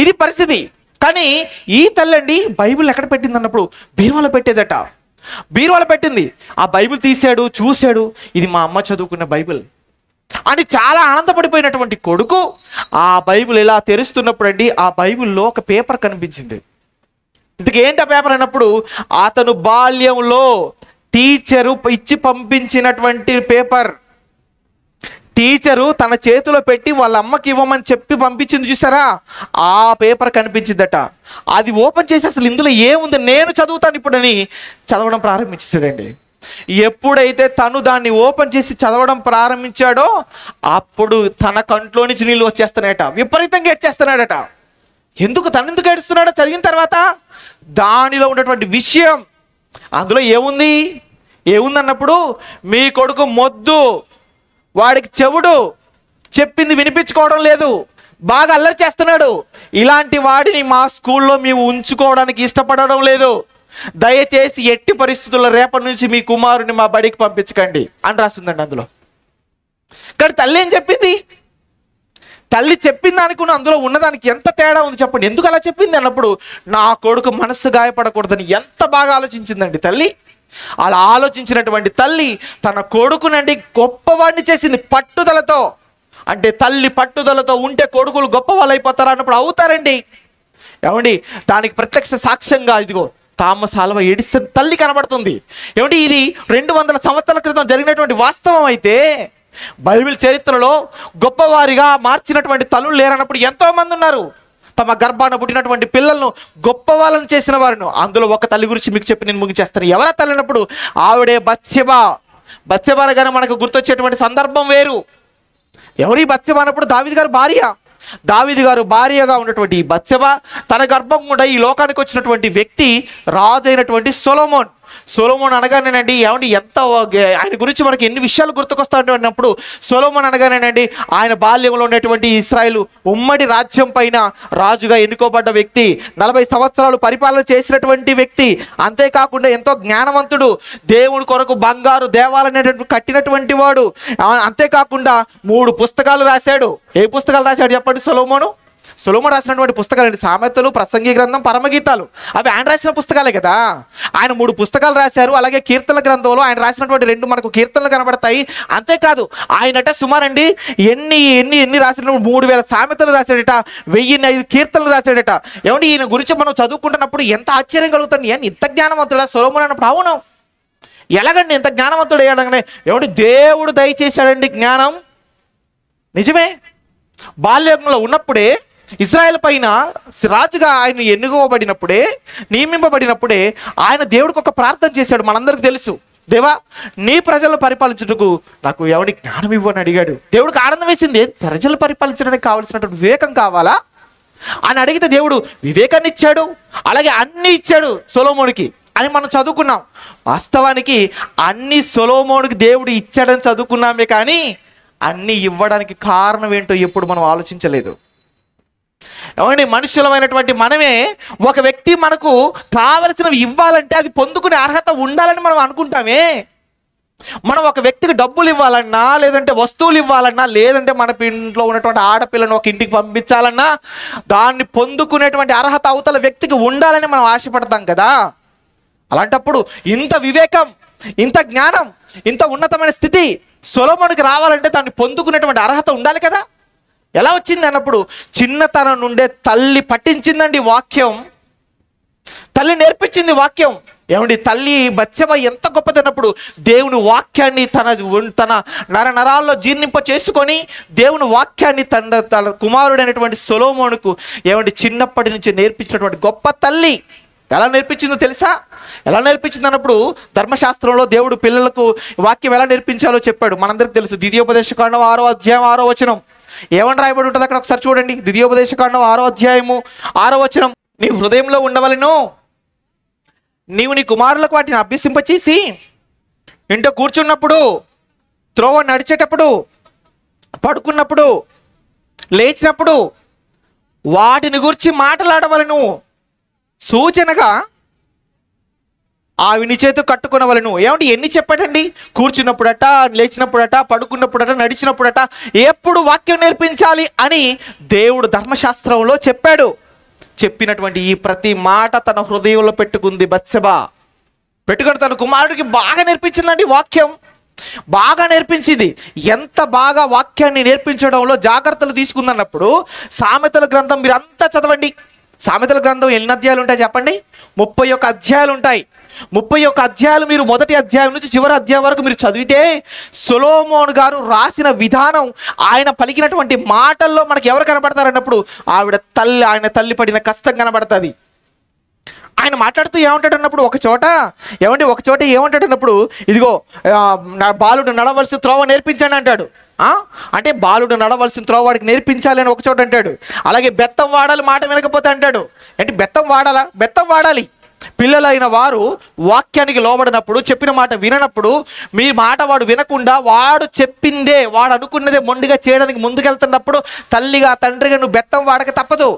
ఇది పరిస్థితి. కానీ ఈ తల్లండి బైబిల్ ఎక్కడ పెట్టింది అన్నప్పుడు బీరువాలో పెట్టేదట. బీరువాలో పెట్టింది. ఆ బైబిల్ తీశాడు, చూశాడు, ఇది మా అమ్మ చదువుకున్న బైబిల్ అని చాలా ఆనందపడిపోయినటువంటి కొడుకు ఆ బైబిల్ ఇలా తెరుస్తున్నప్పుడు అండి ఆ బైబిల్లో ఒక పేపర్ కనిపించింది. ఇంతకీ ఏంటి ఆ పేపర్ అన్నప్పుడు అతను బాల్యంలో టీచరు ఇచ్చి పంపించినటువంటి పేపర్. టీచరు తన చేతిలో పెట్టి వాళ్ళ అమ్మకి ఇవ్వమని చెప్పి పంపించింది చూసారా, ఆ పేపర్ కనిపించిందట. అది ఓపెన్ చేసి అసలు ఇందులో ఏముంది నేను చదువుతాను ఇప్పుడని చదవడం ప్రారంభించాడండి. ఎప్పుడైతే తను దాన్ని ఓపెన్ చేసి చదవడం ప్రారంభించాడో అప్పుడు తన కంట్లో నుంచి నీళ్ళు వచ్చేస్తున్నాయట, విపరీతంగా ఏడ్చేస్తున్నాడట. తనెందుకు ఏడుస్తున్నాడో చదివిన తర్వాత దానిలో ఉన్నటువంటి విషయం అందులో ఏముందన్నప్పుడు మీ కొడుకు మొద్దు, వాడికి చెవుడు, చెప్పింది వినిపించుకోవడం లేదు, బాగా అల్లరి చేస్తున్నాడు, ఇలాంటి వాడిని మా స్కూల్లో మేము ఉంచుకోవడానికి ఇష్టపడడం లేదు, దయచేసి ఎట్టి పరిస్థితుల్లో రేపటి నుంచి మీ కుమారుని మా బడికి పంపించకండి అని రాస్తుందండి అందులో. కానీ తల్లి ఏం చెప్పింది? తల్లి చెప్పిన దానికి అందులో ఉన్నదానికి ఎంత తేడా ఉంది చెప్పండి. ఎందుకు అలా చెప్పింది అన్నప్పుడు నా కొడుకు మనస్సు గాయపడకూడదని ఎంత బాగా ఆలోచించిందండి తల్లి. అలా ఆలోచించినటువంటి తల్లి తన కొడుకునండి గొప్పవాడిని చేసింది పట్టుదలతో. అంటే తల్లి పట్టుదలతో ఉంటే కొడుకులు గొప్పవాళ్ళు అయిపోతారా అన్నప్పుడు అవుతారండి. ఏమండి దానికి ప్రత్యక్ష సాక్ష్యంగా ఇదిగో థామస్ ఆల్వా ఎడిసన్ తల్లి కనబడుతుంది. ఏమంటే ఇది 200 సంవత్సరాల క్రితం జరిగినటువంటి వాస్తవం అయితే బైబిల్ చరిత్రలో గొప్పవారిగా మార్చినటువంటి తల్లులు లేరన్నప్పుడు ఎంతో మంది ఉన్నారు. తమ గర్భాన పుట్టినటువంటి పిల్లలను గొప్ప వాళ్ళని చేసిన వారిను. అందులో ఒక తల్లి గురించి మీకు చెప్పి నేను ముగించేస్తాను. ఎవరా తల్లి అన్నప్పుడు ఆవిడే బత్షెబా. బత్షెబా అనగానే మనకు గుర్తొచ్చేటువంటి సందర్భం వేరు. ఎవరి బత్షెబా అన్నప్పుడు దావీదు గారు భార్య. దావీదు గారు భార్యగా ఉన్నటువంటి ఈ బత్షెబా తన గర్భం కూడా ఈ లోకానికి వచ్చినటువంటి వ్యక్తి రాజు అయినటువంటి సొలొమోన్. సొలొమోన్ అనగానేనండి ఏమండి ఎంత ఆయన గురించి మనకి ఎన్ని విషయాలు గుర్తుకొస్తా అన్నప్పుడు సొలొమోన్ అనగానేనండి ఆయన బాల్యంలో ఉన్నటువంటి ఇశ్రాయేలు ఉమ్మడి రాజ్యం పైన రాజుగా ఎన్నుకోబడ్డ వ్యక్తి, 40 సంవత్సరాలు పరిపాలన చేసినటువంటి వ్యక్తి. అంతేకాకుండా ఎంతో జ్ఞానవంతుడు, దేవుడి కొరకు బంగారు దేవాలయం కట్టినటువంటి వాడు. అంతేకాకుండా 3 పుస్తకాలు రాశాడు. ఏ పుస్తకాలు రాశాడు చెప్పండి? సొలొమోను రాసినటువంటి పుస్తకాలు సామెతలు, ప్రసంగి గ్రంథం, పరమగీతాలు. అవి ఆయన రాసిన పుస్తకాలే కదా. ఆయన 3 పుస్తకాలు రాశారు. అలాగే కీర్తనల గ్రంథంలో ఆయన రాసినటువంటి 2 మనకు కీర్తనలు కనబడతాయి. అంతేకాదు ఆయనట సుమారండి ఎన్ని రాసినప్పుడు 3000 సామెతలు రాశాడట, 1005 కీర్తనలు రాశాడట. ఏమంటే ఈయన గురించి మనం చదువుకుంటున్నప్పుడు ఎంత ఆశ్చర్యం కలుగుతుంది. ఇంత జ్ఞానవంతుడా సొలొమోను అన్నప్పుడు? అవును. ఎలాగండి ఇంత జ్ఞానవంతుడు అయ్యాడనే? ఏమంటే దేవుడు దయచేశాడండి జ్ఞానం. నిజమే. బాల్యంలో ఉన్నప్పుడే ఇశ్రాయేల్ పైన రాజుగా ఆయన ఎన్నుకోబడినప్పుడే, నియమింపబడినప్పుడే ఆయన దేవుడికి ఒక ప్రార్థన చేశాడు. మనందరికి తెలుసు, దేవా నీ ప్రజలను పరిపాలించుటకు నాకు ఎవరి జ్ఞానం ఇవ్వని అడిగాడు. దేవుడికి ఆనందం వేసింది. ప్రజలు పరిపాలించడానికి కావలసినటువంటి వివేకం కావాలా అని అడిగితే దేవుడు వివేకాన్ని ఇచ్చాడు, అలాగే అన్ని ఇచ్చాడు సొలొమోనుకి అని మనం చదువుకున్నాం. వాస్తవానికి అన్ని సొలొమోనుకి దేవుడు ఇచ్చాడని చదువుకున్నామే, కానీ అన్ని ఇవ్వడానికి కారణం ఏంటో ఎప్పుడు మనం ఆలోచించలేదు. ఏమండి మనుషులమైనటువంటి మనమే ఒక వ్యక్తి మనకు కావలసినవి ఇవ్వాలంటే అది పొందుకునే అర్హత ఉండాలని మనం అనుకుంటామే. మనం ఒక వ్యక్తికి డబ్బులు ఇవ్వాలన్నా, లేదంటే వస్తువులు ఇవ్వాలన్నా, లేదంటే మన ఇంట్లో ఉన్నటువంటి ఆడపిల్లను ఒక ఇంటికి పంపించాలన్నా దాన్ని పొందుకునేటువంటి అర్హత అవతల వ్యక్తికి ఉండాలని మనం ఆశపడతాం కదా. అలాంటప్పుడు ఇంత వివేకం, ఇంత జ్ఞానం, ఇంత ఉన్నతమైన స్థితి సొలొమోనుకి రావాలంటే దాన్ని పొందుకునేటువంటి అర్హత ఉండాలి కదా. ఎలా వచ్చింది అన్నప్పుడు చిన్నతనం నుండే తల్లి పట్టించిందండి వాక్యం. తల్లి నేర్పించింది వాక్యం. ఏమండి తల్లి బత్షెబా ఎంత గొప్పదన్నప్పుడు దేవుని వాక్యాన్ని తన నరాల్లో జీర్ణింప చేసుకొని దేవుని వాక్యాన్ని తన కుమారుడైనటువంటి సొలొమోనుకు ఏమండి చిన్నప్పటి నుంచి నేర్పించినటువంటి గొప్ప తల్లి. ఎలా నేర్పించిందో తెలుసా? ఎలా నేర్పించింది అన్నప్పుడు ధర్మశాస్త్రంలో దేవుడు పిల్లలకు వాక్యం ఎలా నేర్పించాలో చెప్పాడు. మనందరికి తెలుసు. ద్వితీయోపదేశకాండం 6వ అధ్యాయం 6వ వచనం ఏమని రాయబడి ఉంటుంది అక్కడ ఒకసారి చూడండి. ద్వితీయోపదేశకాండం 6వ అధ్యాయము 6వ వచనం, నీ హృదయంలో ఉండవలెను, నీవు నీ కుమారులకు వాటిని అభ్యసింపచేసి ఇంట కూర్చున్నప్పుడు, త్రోవ నడిచేటప్పుడు, పడుకున్నప్పుడు, లేచినప్పుడు వాటిని గురించి మాట్లాడవలను, సూచనగా అవి నీ చేతి కట్టుకునవలను. ఏమంటే ఎన్ని చెప్పాడండి? కూర్చున్నప్పుడట, లేచినప్పుడట, పడుకున్నప్పుడట, నడిచినప్పుడట, ఎప్పుడు వాక్యం నేర్పించాలి అని దేవుడు ధర్మశాస్త్రంలో చెప్పాడు. చెప్పినటువంటి ఈ ప్రతి మాట తన హృదయంలో పెట్టుకుంది బత్సెబా. పెట్టుకుని తన కుమారుడికి బాగా నేర్పించిందండి వాక్యం, బాగా నేర్పించింది. ఎంత బాగా వాక్యాన్ని నేర్పించడంలో జాగ్రత్తలు తీసుకుందన్నప్పుడు సామెతల గ్రంథం మీరు అంతా చదవండి. సామెతల గ్రంథం ఎన్ని అధ్యాయాలు ఉంటాయి చెప్పండి? 31 అధ్యాయాలు ఉంటాయి. 31 అధ్యాయాలు మీరు మొదటి అధ్యాయం నుంచి చివరి అధ్యాయం వరకు మీరు చదివితే సొలొమోను గారు రాసిన విధానం, ఆయన పలికినటువంటి మాటల్లో మనకి ఎవరు కనబడతారన్నప్పుడు ఆయన తల్లి పడిన కష్టం కనబడుతుంది. ఆయన మాట్లాడుతూ ఏమంటాడు అన్నప్పుడు ఒక చోట ఏమంటాడు అన్నప్పుడు, ఇదిగో నా బాలుడు నడవలసిన త్రోవ నేర్పించండి అంటాడు. అంటే బాలుడు నడవలసిన త్రోవ వాడికి నేర్పించాలి అని ఒక చోట అంటాడు. అలాగే బెత్తం వాడాలి మాట వినకపోతే అంటాడు. అంటే బెత్తం వాడాలా? బెత్తం వాడాలి. పిల్లలైన వారు వాక్యానికి లోబడినప్పుడు, చెప్పిన మాట విననప్పుడు, మీ మాట వాడు వినకుండా వాడు చెప్పిందే, వాడు అనుకున్నదే మొండిగా చేయడానికి ముందుకెళ్తున్నప్పుడు తల్లిగా తండ్రిగా నువ్వు బెత్తం వాడక తప్పదు.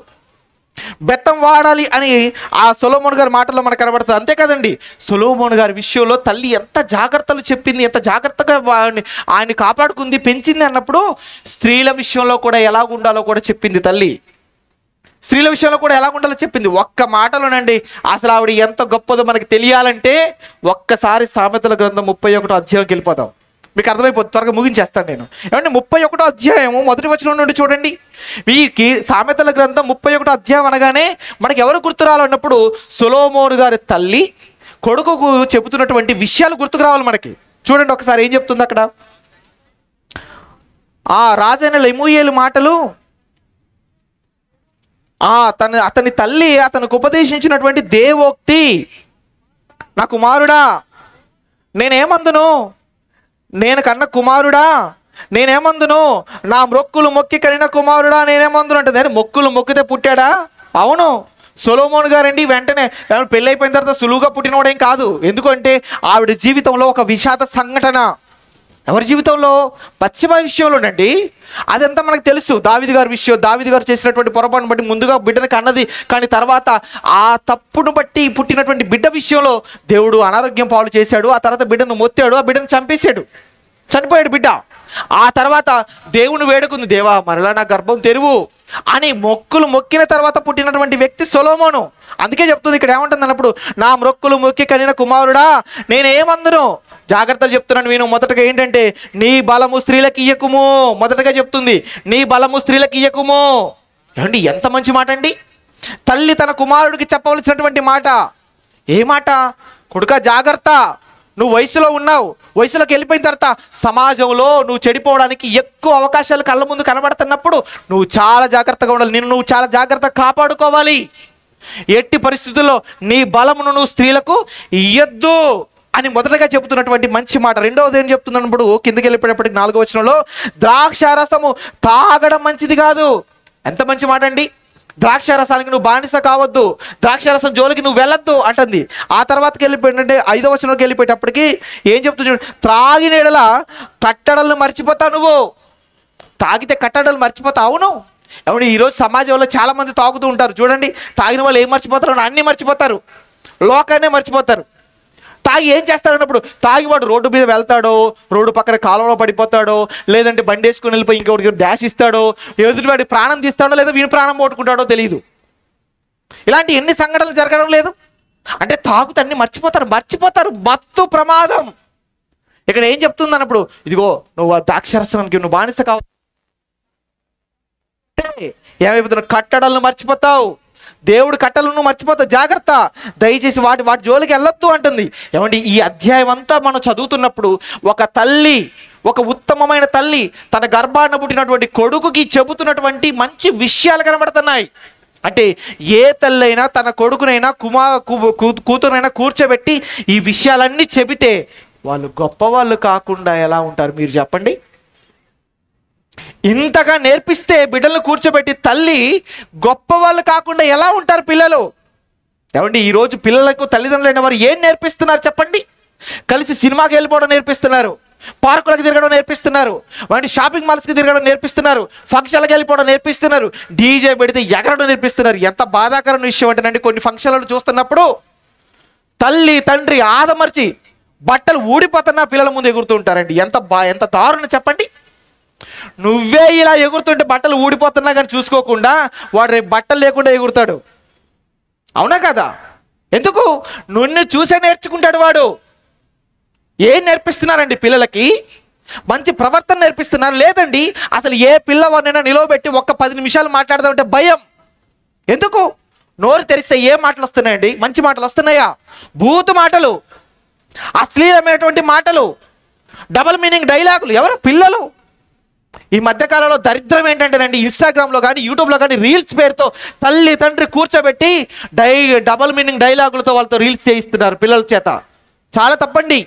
బెత్తం వాడాలి అని ఆ సొలొమోను గారి మాటల్లో మనకు కనబడుతుంది. అంతే కదండి, సొలొమోను గారి విషయంలో తల్లి ఎంత జాగ్రత్తలు చెప్పింది, ఎంత జాగ్రత్తగా ఆయన కాపాడుకుంది, పెంచింది అన్నప్పుడు స్త్రీల విషయంలో కూడా ఎలా ఉండాలో కూడా చెప్పింది తల్లి. స్త్రీల విషయంలో కూడా ఎలా ఉండాలో చెప్పింది. ఒక్క మాటలోనండి అసలు ఆవిడ ఎంత గొప్పదో మనకి తెలియాలంటే ఒక్కసారి సామెతల గ్రంథం 31 అధ్యాయంకి వెళ్ళిపోతాం. మీకు అర్థమైపోతుంది. త్వరగా ముగించేస్తాను నేను. ఏమంటే 31 అధ్యాయము మొదటి వచనం నుండి చూడండి. ఈ సామెతల గ్రంథం 31 అధ్యాయం అనగానే మనకి ఎవరు గుర్తు రావాలన్నప్పుడు సొలొమోను గారి తల్లి కొడుకుకు చెబుతున్నటువంటి విషయాలు గుర్తుకు రావాలి మనకి. చూడండి ఒకసారి ఏం చెప్తుంది అక్కడ. ఆ రాజైన లెమూయేలు మాటలు, అతని తల్లి అతనికి ఉపదేశించినటువంటి దేవోక్తి, నా కుమారుడా నేనేమందును, నేను కన్న కుమారుడా నేనేమందును, నా మొక్కులు మొక్కి కనిన కుమారుడా నేనేమందును అంటే, మొక్కులు మొక్కితే పుట్టాడా? అవును. సొలొమోను గారండి వెంటనే పెళ్ళి అయిపోయిన తర్వాత సులువుగా పుట్టినవాడేం కాదు. ఎందుకంటే ఆవిడ జీవితంలో ఒక విషాద సంఘటన. ఎవరి జీవితంలో? బత్షెబా విషయంలోనండి. అదంతా మనకు తెలుసు. దావీదు గారు చేసినటువంటి పొరపాటును బట్టి ముందుగా బిడ్డను కన్నది, కానీ తర్వాత ఆ తప్పును బట్టి పుట్టినటువంటి బిడ్డ విషయంలో దేవుడు అనారోగ్యం పాలు చేశాడు. ఆ తర్వాత బిడ్డను మొత్తాడు, ఆ బిడ్డను చంపేశాడు, చనిపోయాడు బిడ్డ. ఆ తర్వాత దేవుని వేడుకుంది, దేవా మరలా నా గర్భం తెరువు అని మొక్కులు మొక్కిన తర్వాత పుట్టినటువంటి వ్యక్తి సొలొమోను. అందుకే చెప్తుంది ఇక్కడ ఏమంటుంది అన్నప్పుడు, నా మొక్కులు మొక్కి కనిన కుమారుడా నేనేమందును. జాగ్రత్తలు చెప్తున్నాను నేను. మొదటగా ఏంటంటే, నీ బలము స్త్రీలకు ఇయ్యకుము. మొదటగా చెప్తుంది, నీ బలము స్త్రీలకు ఇయ్యకుము. ఏమండి ఎంత మంచి మాట అండి. తల్లి తన కుమారుడికి చెప్పవలసినటువంటి మాట. ఏ మాట? కొడుకా జాగ్రత్త, నువ్వు వయసులో ఉన్నావు, వయసులోకి వెళ్ళిపోయిన తర్వాత సమాజంలో నువ్వు చెడిపోవడానికి ఎక్కువ అవకాశాలు కళ్ళ ముందు కనబడుతున్నప్పుడు నువ్వు చాలా జాగ్రత్తగా ఉండాలి. నువ్వు చాలా జాగ్రత్తగా కాపాడుకోవాలి. ఎట్టి పరిస్థితుల్లో నీ బలమును నువ్వు స్త్రీలకు ఇయ్యొద్దు అని మొదటగా చెబుతున్నటువంటి మంచి మాట. రెండవది ఏం చెప్తున్నప్పుడు కిందకి వెళ్ళిపోయేటప్పటికి 4వ వచనంలో, ద్రాక్షారసము తాగడం మంచిది కాదు. ఎంత మంచి మాట అండి. ద్రాక్షారసానికి నువ్వు బానిస కావద్దు, ద్రాక్షారసం జోలికి నువ్వు వెళ్ళొద్దు అంటుంది. ఆ తర్వాతకి వెళ్ళిపోయిందంటే 5వ వచనంలోకి వెళ్ళిపోయేటప్పటికి ఏం చెప్తుంది? త్రాగిన ఎడల కట్టడలను మర్చిపోతావు. నువ్వు తాగితే కట్టడలు మర్చిపోతావు. అవును. అవును. ఈరోజు సమాజంలో చాలా మంది తాగుతూ ఉంటారు. చూడండి, తాగిన వాళ్ళు ఏం మర్చిపోతారు? అన్నీ మర్చిపోతారు, లోకాన్నే మర్చిపోతారు. తాగి ఏం చేస్తాడన్నప్పుడు, తాగి వాడు రోడ్డు మీద వెళ్తాడో, రోడ్డు పక్కన కాలంలో పడిపోతాడో, లేదంటే బండి వేసుకుని వెళ్ళిపోయి ఇంకొకటి డాష్ ఇస్తాడో, ఎదుటివాడి ప్రాణం తీస్తాడో, లేదా వీని ప్రాణం పోట్టుకుంటాడో తెలియదు. ఇలాంటి ఎన్ని సంఘటనలు జరగడం లేదు. అంటే తాగుతూ అన్ని మర్చిపోతారు. మత్తు ప్రమాదం. ఇక్కడ ఏం చెప్తుంది అన్నప్పుడు, ఇదిగో నువ్వు ఆ ద్రాక్షారసానికి నువ్వు బానిస కావు, ఏమైపోతున్నావు? కట్టడలను మర్చిపోతావు, దేవుడు కట్టలను మర్చిపోతావు. జాగ్రత్త, దయచేసి వాటి జోలికి వెళ్ళొద్దు అంటుంది. ఏమండి ఈ అధ్యాయం అంతా మనం చదువుతున్నప్పుడు ఒక తల్లి, ఒక ఉత్తమమైన తల్లి తన గర్భాన పుట్టినటువంటి కొడుకుకి చెబుతున్నటువంటి మంచి విషయాలు కనబడుతున్నాయి. అంటే ఏ తల్లైనా తన కొడుకునైనా కూతురైనా కూర్చోబెట్టి ఈ విషయాలన్నీ చెబితే వాళ్ళు గొప్పవాళ్ళు కాకుండా ఎలా ఉంటారు మీరు చెప్పండి? ఇంతగా నేర్పిస్తే బిడ్డలను కూర్చోబెట్టి తల్లి గొప్పవాళ్ళు కాకుండా ఎలా ఉంటారు పిల్లలు? ఏమండి ఈరోజు పిల్లలకు తల్లిదండ్రులైన వారు ఏం నేర్పిస్తున్నారు చెప్పండి? కలిసి సినిమాకి వెళ్ళిపోవడం నేర్పిస్తున్నారు, పార్కులకు తిరగడం నేర్పిస్తున్నారు, వాటి షాపింగ్ మాల్స్కి తిరగడం నేర్పిస్తున్నారు, ఫంక్షన్లకు వెళ్ళిపోవడం నేర్పిస్తున్నారు, డీజే పెడితే ఎగరడం నేర్పిస్తున్నారు. ఎంత బాధాకరమైన విషయం అంటేనండి, కొన్ని ఫంక్షన్లను చూస్తున్నప్పుడు తల్లి తండ్రి ఆదమర్చి బట్టలు ఊడిపోతున్నా పిల్లల ముందు ఎగురుతూ ఉంటారండి. ఎంత దారుణం చెప్పండి. నువ్వే ఇలా ఎగురుతుంటే బట్టలు ఊడిపోతున్నా కానీ చూసుకోకుండా వాడు రేపు బట్టలు లేకుండా ఎగురుతాడు. అవునా కదా? ఎందుకు? నిన్ను చూసే నేర్చుకుంటాడు వాడు. ఏం నేర్పిస్తున్నారండి పిల్లలకి? మంచి ప్రవర్తన నేర్పిస్తున్నారు? లేదండి. అసలు ఏ పిల్లవాడినైనా నిలవబెట్టి ఒక్క 10 నిమిషాలు మాట్లాడదామంటే భయం. ఎందుకు? నోరు తెరిస్తే ఏ మాటలు వస్తున్నాయండి? మంచి మాటలు వస్తున్నాయా? బూతు మాటలు, అశ్లీలమైనటువంటి మాటలు, డబల్ మీనింగ్ డైలాగులు. ఎవరు? పిల్లలు. ఈ మధ్యకాలంలో దరిద్రం ఏంటంటేనండి, ఇన్స్టాగ్రామ్లో కానీ యూట్యూబ్లో కానీ రీల్స్ పేరుతో తల్లి తండ్రి కూర్చోబెట్టి డబల్ మీనింగ్ డైలాగులతో వాళ్ళతో రీల్స్ చేయిస్తున్నారు పిల్లల చేత. చాలా తప్పండి,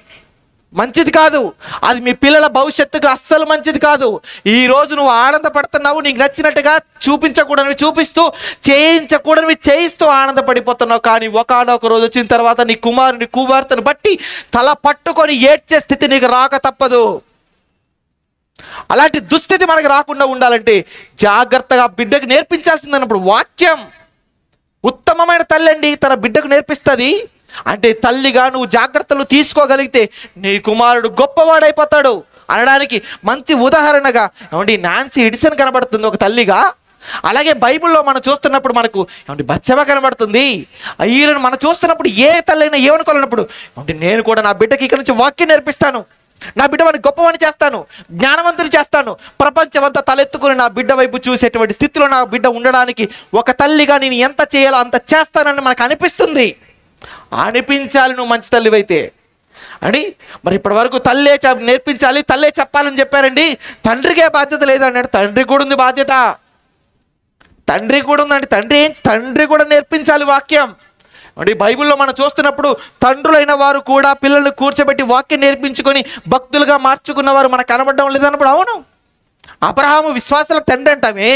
మంచిది కాదు. అది మీ పిల్లల భవిష్యత్తుకు అస్సలు మంచిది కాదు. ఈరోజు నువ్వు ఆనందపడుతున్నావు, నీకు నచ్చినట్టుగా చూపించకూడనివి చూపిస్తూ, చేయించకూడనివి చేయిస్తూ ఆనందపడిపోతున్నావు. కానీ ఒకనొక రోజు వచ్చిన తర్వాత నీ కుమారుని కుమార్తెను బట్టి తల పట్టుకొని ఏడ్చే స్థితి నీకు రాక తప్పదు. అలాంటి దుస్థితి మనకు రాకుండా ఉండాలంటే జాగ్రత్తగా బిడ్డకు నేర్పించాల్సిందన్నప్పుడు వాక్యం. ఉత్తమమైన తల్లి అండి తన బిడ్డకు నేర్పిస్తుంది. అంటే తల్లిగా నువ్వు జాగ్రత్తలు తీసుకోగలిగితే నీ కుమారుడు గొప్పవాడైపోతాడు అనడానికి మంచి ఉదాహరణగా ఏమండి నాన్సీ ఎడిసన్ కనబడుతుంది ఒక తల్లిగా. అలాగే బైబిల్లో మనం చూస్తున్నప్పుడు మనకు ఏమంటే బత్షెబ కనబడుతుంది. వీళ్ళని మనం చూస్తున్నప్పుడు ఏ తల్లైనా ఏమనుకోవాలన్నప్పుడు అంటే నేను కూడా నా బిడ్డకి ఇక్కడ నుంచి వాక్యం నేర్పిస్తాను, నా బిడ్డ వాడిని గొప్పవాడిని చేస్తాను, జ్ఞానవంతుని చేస్తాను, ప్రపంచమంతా తలెత్తుకుని నా బిడ్డ వైపు చూసేటువంటి స్థితిలో నా బిడ్డ ఉండడానికి ఒక తల్లిగా నేను ఎంత చేయాలో అంత చేస్తానని మనకు అనిపిస్తుంది. అనిపించాలి నువ్వు మంచి తల్లివైతే అండి. మరి ఇప్పటి వరకు తల్లే నేర్పించాలి, తల్లే చెప్పాలని చెప్పారండి. తండ్రికే బాధ్యత లేదండి. తండ్రికి కూడా ఉంది బాధ్యత. తండ్రికి కూడా ఉందండి. తండ్రి కూడా నేర్పించాలి వాక్యం. అంటే బైబిల్లో మనం చూస్తున్నప్పుడు తండ్రులైన వారు కూడా పిల్లల్ని కూర్చోబెట్టి వాక్యం నేర్పించుకొని భక్తులుగా మార్చుకున్నవారు మనకు కనబడడం లేదన్నప్పుడు అవును. అబ్రహాము విశ్వాసాలకు తండ్రి అంటామే.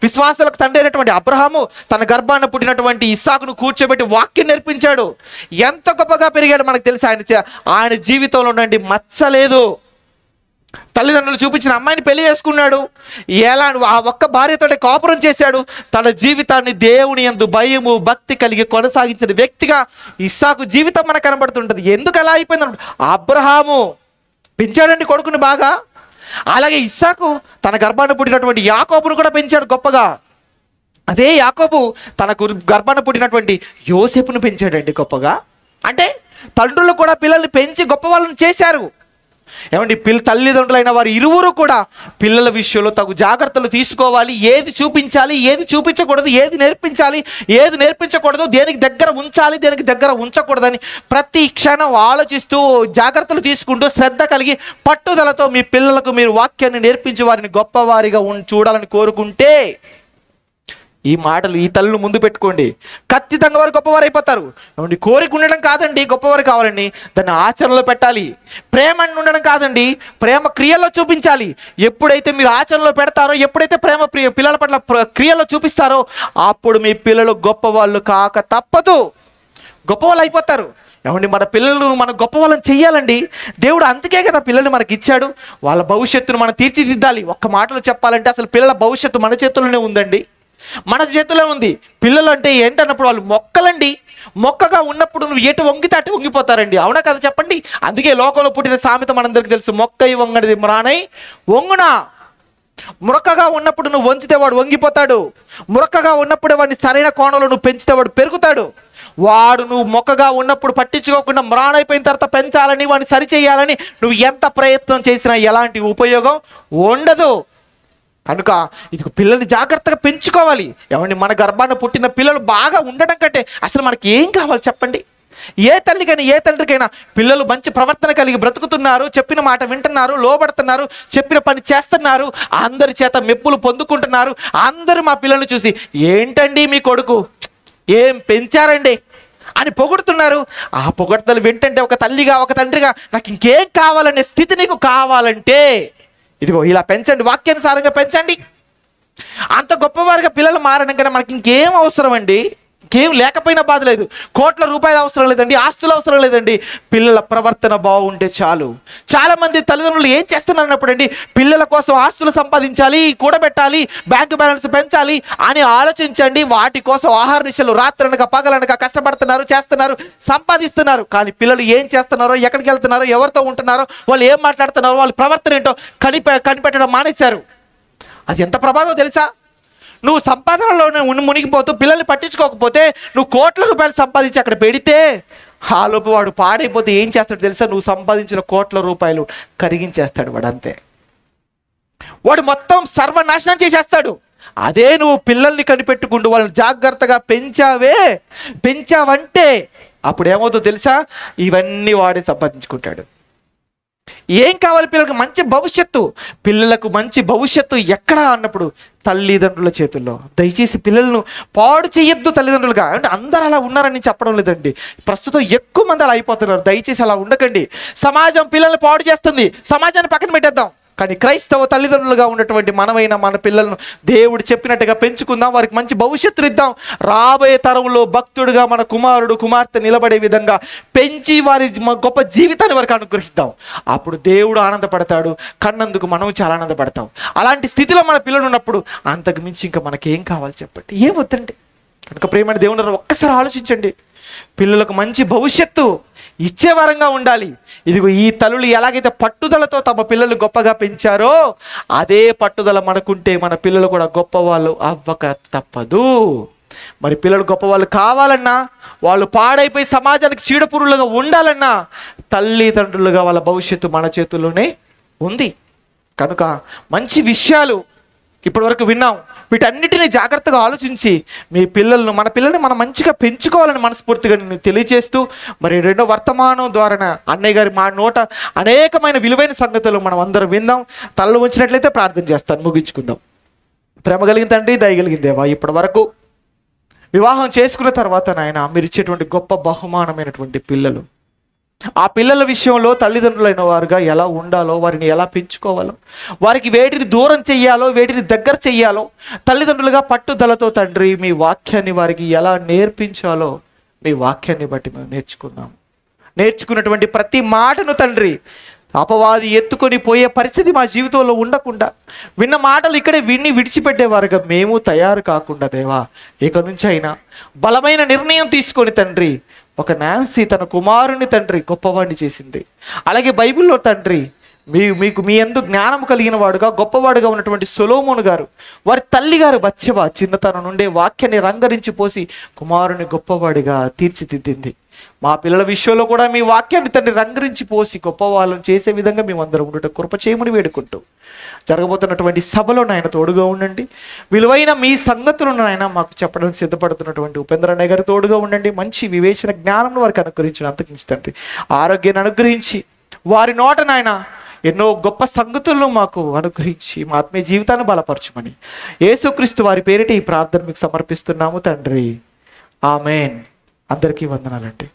విశ్వాసాలకు తండ్రి అయినటువంటి అబ్రహాము తన గర్భాన పుట్టినటువంటి ఇస్సాకును కూర్చోబెట్టి వాక్యం నేర్పించాడు. ఎంత గొప్పగా పెరిగాడు మనకు తెలుసు. ఆయన జీవితంలో నుండి మచ్చలేదు. తల్లిదండ్రులు చూపించిన అమ్మాయిని పెళ్లి చేసుకున్నాడు. ఎలా ఆ ఒక్క భార్యతో కాపురం చేశాడు. తన జీవితాన్ని దేవుని యందు భయము భక్తి కలిగి కొనసాగించిన వ్యక్తిగా ఇస్సాకు జీవితం మనకు కనబడుతుంటుంది. ఎందుకు అలా అయిపోయింది? అబ్రహాము పెంచాడండి కొడుకుని బాగా. అలాగే ఇస్సాకు తన గర్భాన్ని పుట్టినటువంటి యాకోబును కూడా పెంచాడు గొప్పగా. అదే యాకోబు తన గర్భాన్ని పుట్టినటువంటి యోసేపును పెంచాడండి గొప్పగా. అంటే తండ్రులు కూడా పిల్లల్ని పెంచి గొప్ప వాళ్ళని చేశారు. ఏమండి తల్లిదండ్రులైన వారు ఇరువురు కూడా పిల్లల విషయంలో తగు జాగ్రత్తలు తీసుకోవాలి. ఏది చూపించాలి, ఏది చూపించకూడదు, ఏది నేర్పించాలి, ఏది నేర్పించకూడదు, దేనికి దగ్గర ఉంచాలి, దేనికి దగ్గర ఉంచకూడదని ప్రతి క్షణం ఆలోచిస్తూ జాగ్రత్తలు తీసుకుంటూ శ్రద్ధ కలిగి పట్టుదలతో మీ పిల్లలకు మీరు వాక్యాన్ని నేర్పించి వారిని గొప్పవారిగా చూడాలని కోరుకుంటే ఈ మాటలు ఈ తల్లులు ముందు పెట్టుకోండి. ఖచ్చితంగా వారు గొప్పవారు అయిపోతారు. కోరిక ఉండడం కాదండి గొప్పవారు కావాలండి, దాన్ని ఆచరణలో పెట్టాలి. ప్రేమ ఉండడం కాదండి, ప్రేమ క్రియల్లో చూపించాలి. ఎప్పుడైతే మీరు ఆచరణలో పెడతారో, ఎప్పుడైతే ప్రేమ పిల్లల పట్ల క్రియల్లో చూపిస్తారో అప్పుడు మీ పిల్లలు గొప్పవాళ్ళు కాక తప్పదు. గొప్పవాళ్ళు అయిపోతారు. ఏమండి మన పిల్లలు మన గొప్ప వాళ్ళని చెయ్యాలండి. దేవుడు అందుకే కదా పిల్లల్ని మనకి ఇచ్చాడు. వాళ్ళ భవిష్యత్తును మనం తీర్చిదిద్దాలి. ఒక్క మాటలో చెప్పాలంటే అసలు పిల్లల భవిష్యత్తు మన చేతుల్లోనే ఉందండి, మన చేతిలో ఉంది. పిల్లలు అంటే ఏంటన్నప్పుడు వాళ్ళు మొక్కలండి. మొక్కగా ఉన్నప్పుడు నువ్వు ఎటు వంగితే అటు వంగిపోతారండి. అవునా కదా చెప్పండి. అందుకే లోకంలో పుట్టిన సామెత మనందరికీ తెలుసు, మొక్కై వంగనిది మ్రానై వంగునా. మురక్కగా ఉన్నప్పుడు నువ్వు వంచితే వాడు వంగిపోతాడు. మురక్కగా ఉన్నప్పుడు వాడిని సరైన కోణంలో నువ్వు పెంచితే వాడు పెరుగుతాడు. వాడు నువ్వు మొక్కగా ఉన్నప్పుడు పట్టించుకోకుండా మ్రానైపోయిన తర్వాత పెంచాలని వాడిని సరిచేయాలని నువ్వు ఎంత ప్రయత్నం చేసినా ఎలాంటి ఉపయోగం ఉండదు. కనుక ఇది పిల్లల్ని జాగ్రత్తగా పెంచుకోవాలి. ఏమండి మన గర్భాన్ని పుట్టిన పిల్లలు బాగా ఉండడం కంటే అసలు మనకి ఏం కావాలి చెప్పండి? ఏ తల్లికైనా ఏ తండ్రికైనా పిల్లలు మంచి ప్రవర్తన కలిగి బ్రతుకుతున్నారు, చెప్పిన మాట వింటున్నారు, లోబడుతున్నారు, చెప్పిన పని చేస్తున్నారు, అందరి చేత మెప్పులు పొందుకుంటున్నారు. అందరూ మా పిల్లల్ని చూసి ఏంటండి మీ కొడుకు ఏం పెంచారండి అని పొగుడుతున్నారు. ఆ పొగడ్తలు వింటంటే ఒక తల్లిగా ఒక తండ్రిగా నాకు ఇంకేం కావాలనే స్థితి నీకు కావాలంటే ఇదిగో ఇలా పెంచండి, వాక్యానుసారంగా పెంచండి. అంత గొప్పవారిగా పిల్లలు మారడం కన్నా మనకి ఇంకేం అవసరం అండి? ఇంకేం లేకపోయినా బాధ లేదు, కోట్ల రూపాయలు అవసరం లేదండి, ఆస్తులు అవసరం లేదండి, పిల్లల ప్రవర్తన బాగుంటే చాలు. చాలామంది తల్లిదండ్రులు ఏం చేస్తున్నారు అండి, పిల్లల కోసం ఆస్తులు సంపాదించాలి, కూడబెట్టాలి, బ్యాంకు బ్యాలెన్స్ పెంచాలి అని ఆలోచించండి. వాటి కోసం ఆహార నిశలు రాత్రనక పగలనక కష్టపడుతున్నారు, చేస్తున్నారు, సంపాదిస్తున్నారు. కానీ పిల్లలు ఏం చేస్తున్నారో, ఎక్కడికి వెళ్తున్నారో, ఎవరితో ఉంటున్నారో, వాళ్ళు ఏం మాట్లాడుతున్నారో, వాళ్ళ ప్రవర్తన ఏంటో కనిపెట్టడం మానేశారు. అది ఎంత ప్రమాదం తెలుసా? నువ్వు సంపాదనలోనే మునిగిపోతూ పిల్లల్ని పట్టించుకోకపోతే నువ్వు కోట్ల రూపాయలు సంపాదించి అక్కడ పెడితే ఆలోపు వాడు పాడైపోతే ఏం చేస్తాడు తెలుసా? నువ్వు సంపాదించిన కోట్ల రూపాయలు కరిగించేస్తాడు వాడు, అంతే. వాడు మొత్తం సర్వనాశనం చేసేస్తాడు. అదే నువ్వు పిల్లల్ని కనిపెట్టుకుంటూ వాళ్ళని జాగ్రత్తగా పెంచావంటే అప్పుడు ఏమవుతుందో తెలుసా? ఇవన్నీ వాడే సంపాదించుకుంటాడు. ఏం కావాలి పిల్లలకు? మంచి భవిష్యత్తు. పిల్లలకు మంచి భవిష్యత్తు ఎక్కడ అన్నప్పుడు తల్లిదండ్రుల చేతుల్లో. దయచేసి పిల్లలను పాడు చేయొద్దు తల్లిదండ్రులుగా. అంటే అందరూ అలా ఉన్నారని చెప్పడం లేదండి, ప్రస్తుతం ఎక్కువ మంది అలా అయిపోతున్నారు. దయచేసి అలా ఉండకండి. సమాజం పిల్లల్ని పాడు చేస్తుంది, సమాజాన్ని పక్కన పెట్టేద్దాం. కానీ క్రైస్తవ తల్లిదండ్రులుగా ఉన్నటువంటి మనమైన మన పిల్లలను దేవుడు చెప్పినట్టుగా పెంచుకుందాం, వారికి మంచి భవిష్యత్తును ఇద్దాం. రాబోయే తరంలో భక్తుడిగా మన కుమారుడు కుమార్తె నిలబడే విధంగా పెంచి వారి గొప్ప జీవితాన్ని వారికి అనుగ్రహిద్దాం. అప్పుడు దేవుడు ఆనందపడతాడు, కన్నందుకు మనం చాలా ఆనందపడతాం. అలాంటి స్థితిలో మన పిల్లలు ఉన్నప్పుడు అంతకు మించి ఇంకా మనకేం కావాలి చెప్పండి? ఏం వద్దండి. కనుక ప్రేమైన దేవుని ఒక్కసారి ఆలోచించండి. పిల్లలకు మంచి భవిష్యత్తు ఇచ్చే వరంగా ఉండాలి. ఇదిగో ఈ తల్లులు ఎలాగైతే పట్టుదలతో తమ పిల్లలు గొప్పగా పెంచారో అదే పట్టుదల మనకుంటే మన పిల్లలు కూడా గొప్పవాళ్ళు అవ్వక తప్పదు. మరి పిల్లలు గొప్పవాళ్ళు కావాలన్నా, వాళ్ళు పాడైపోయి సమాజానికి చీడపురులుగా ఉండాలన్నా తల్లిదండ్రులుగా వాళ్ళ భవిష్యత్తు మన చేతుల్లోనే ఉంది. కనుక మంచి విషయాలు ఇప్పటివరకు విన్నాం. వీటన్నిటిని జాగ్రత్తగా ఆలోచించి మీ పిల్లలను, మన పిల్లల్ని మనం మంచిగా పెంచుకోవాలని మనస్ఫూర్తిగా నేను తెలియజేస్తూ, మరి రెండో వర్తమానం ద్వారా అన్నయ్య గారి మా నోట అనేకమైన విలువైన సంగతులు మనం అందరం విందాం. తలలు ఉంచినట్లయితే ప్రార్థన చేస్తాను, ముగించుకుందాం. ప్రేమ కలిగిన తండ్రి, దయగలిగిన దేవా, ఇప్పటి వరకు వివాహం చేసుకున్న తర్వాత నాయన మీరు ఇచ్చేటువంటి గొప్ప బహుమానమైనటువంటి పిల్లలు, ఆ పిల్లల విషయంలో తల్లిదండ్రులైన వారుగా ఎలా ఉండాలో, వారిని ఎలా పెంచుకోవాలో, వారికి వేటిని దూరం చెయ్యాలో, వేటిని దగ్గర చెయ్యాలో తల్లిదండ్రులుగా పట్టుదలతో తండ్రి మీ వాక్యాన్ని వారికి ఎలా నేర్పించాలో మీ వాక్యాన్ని బట్టి మేము నేర్చుకున్నటువంటి ప్రతి మాటను తండ్రి అపవాది ఎత్తుకొని పోయే పరిస్థితి మా జీవితంలో ఉండకుండా, విన్న మాటలు ఇక్కడే విడిచిపెట్టేవారుగా మేము తయారు కాకుండా దేవా, ఇక నుంచి అయినా బలమైన నిర్ణయం తీసుకొని తండ్రి, ఒక నాన్సీ తన కుమారుని తండ్రి గొప్పవాడిని చేసింది. అలాగే బైబిల్లో తండ్రి మీకు మీ యందు జ్ఞానం కలిగిన వాడుగా గొప్పవాడుగా ఉన్నటువంటి సొలొమోను గారు, వారి తల్లి గారు బత్షెబ చిన్నతనం నుండే వాక్యాన్ని రంగరించి పోసి కుమారుని గొప్పవాడిగా తీర్చిదిద్దింది. మా పిల్లల విషయంలో కూడా మీ వాక్యాన్ని తండ్రి రంగరించి పోసి గొప్పవాళ్ళని చేసే విధంగా మేమందరం ఉండటం కృప చేయమని వేడుకుంటూ, జరగబోతున్నటువంటి సభలో నాయన తోడుగా ఉండండి. విలువైన మీ సంగతులను నాయన మాకు చెప్పడానికి సిద్ధపడుతున్నటువంటి ఉపేంద్ర అన్నయ్య గారు తోడుగా ఉండండి. మంచి వివేచన జ్ఞానం వారికి అనుగ్రహించిన అంతకించి తండ్రి ఆరోగ్యాన్ని అనుగ్రహించి, వారి నోట నాయన ఎన్నో గొప్ప సంగతులను మాకు అనుగ్రహించి మా ఆత్మీయ జీవితాన్ని బలపరచమని యేసుక్రీస్తు వారి పేరిట ఈ ప్రార్థన మీకు సమర్పిస్తున్నాము తండ్రి. ఆమేన్. అందరికీ వందనాలండి.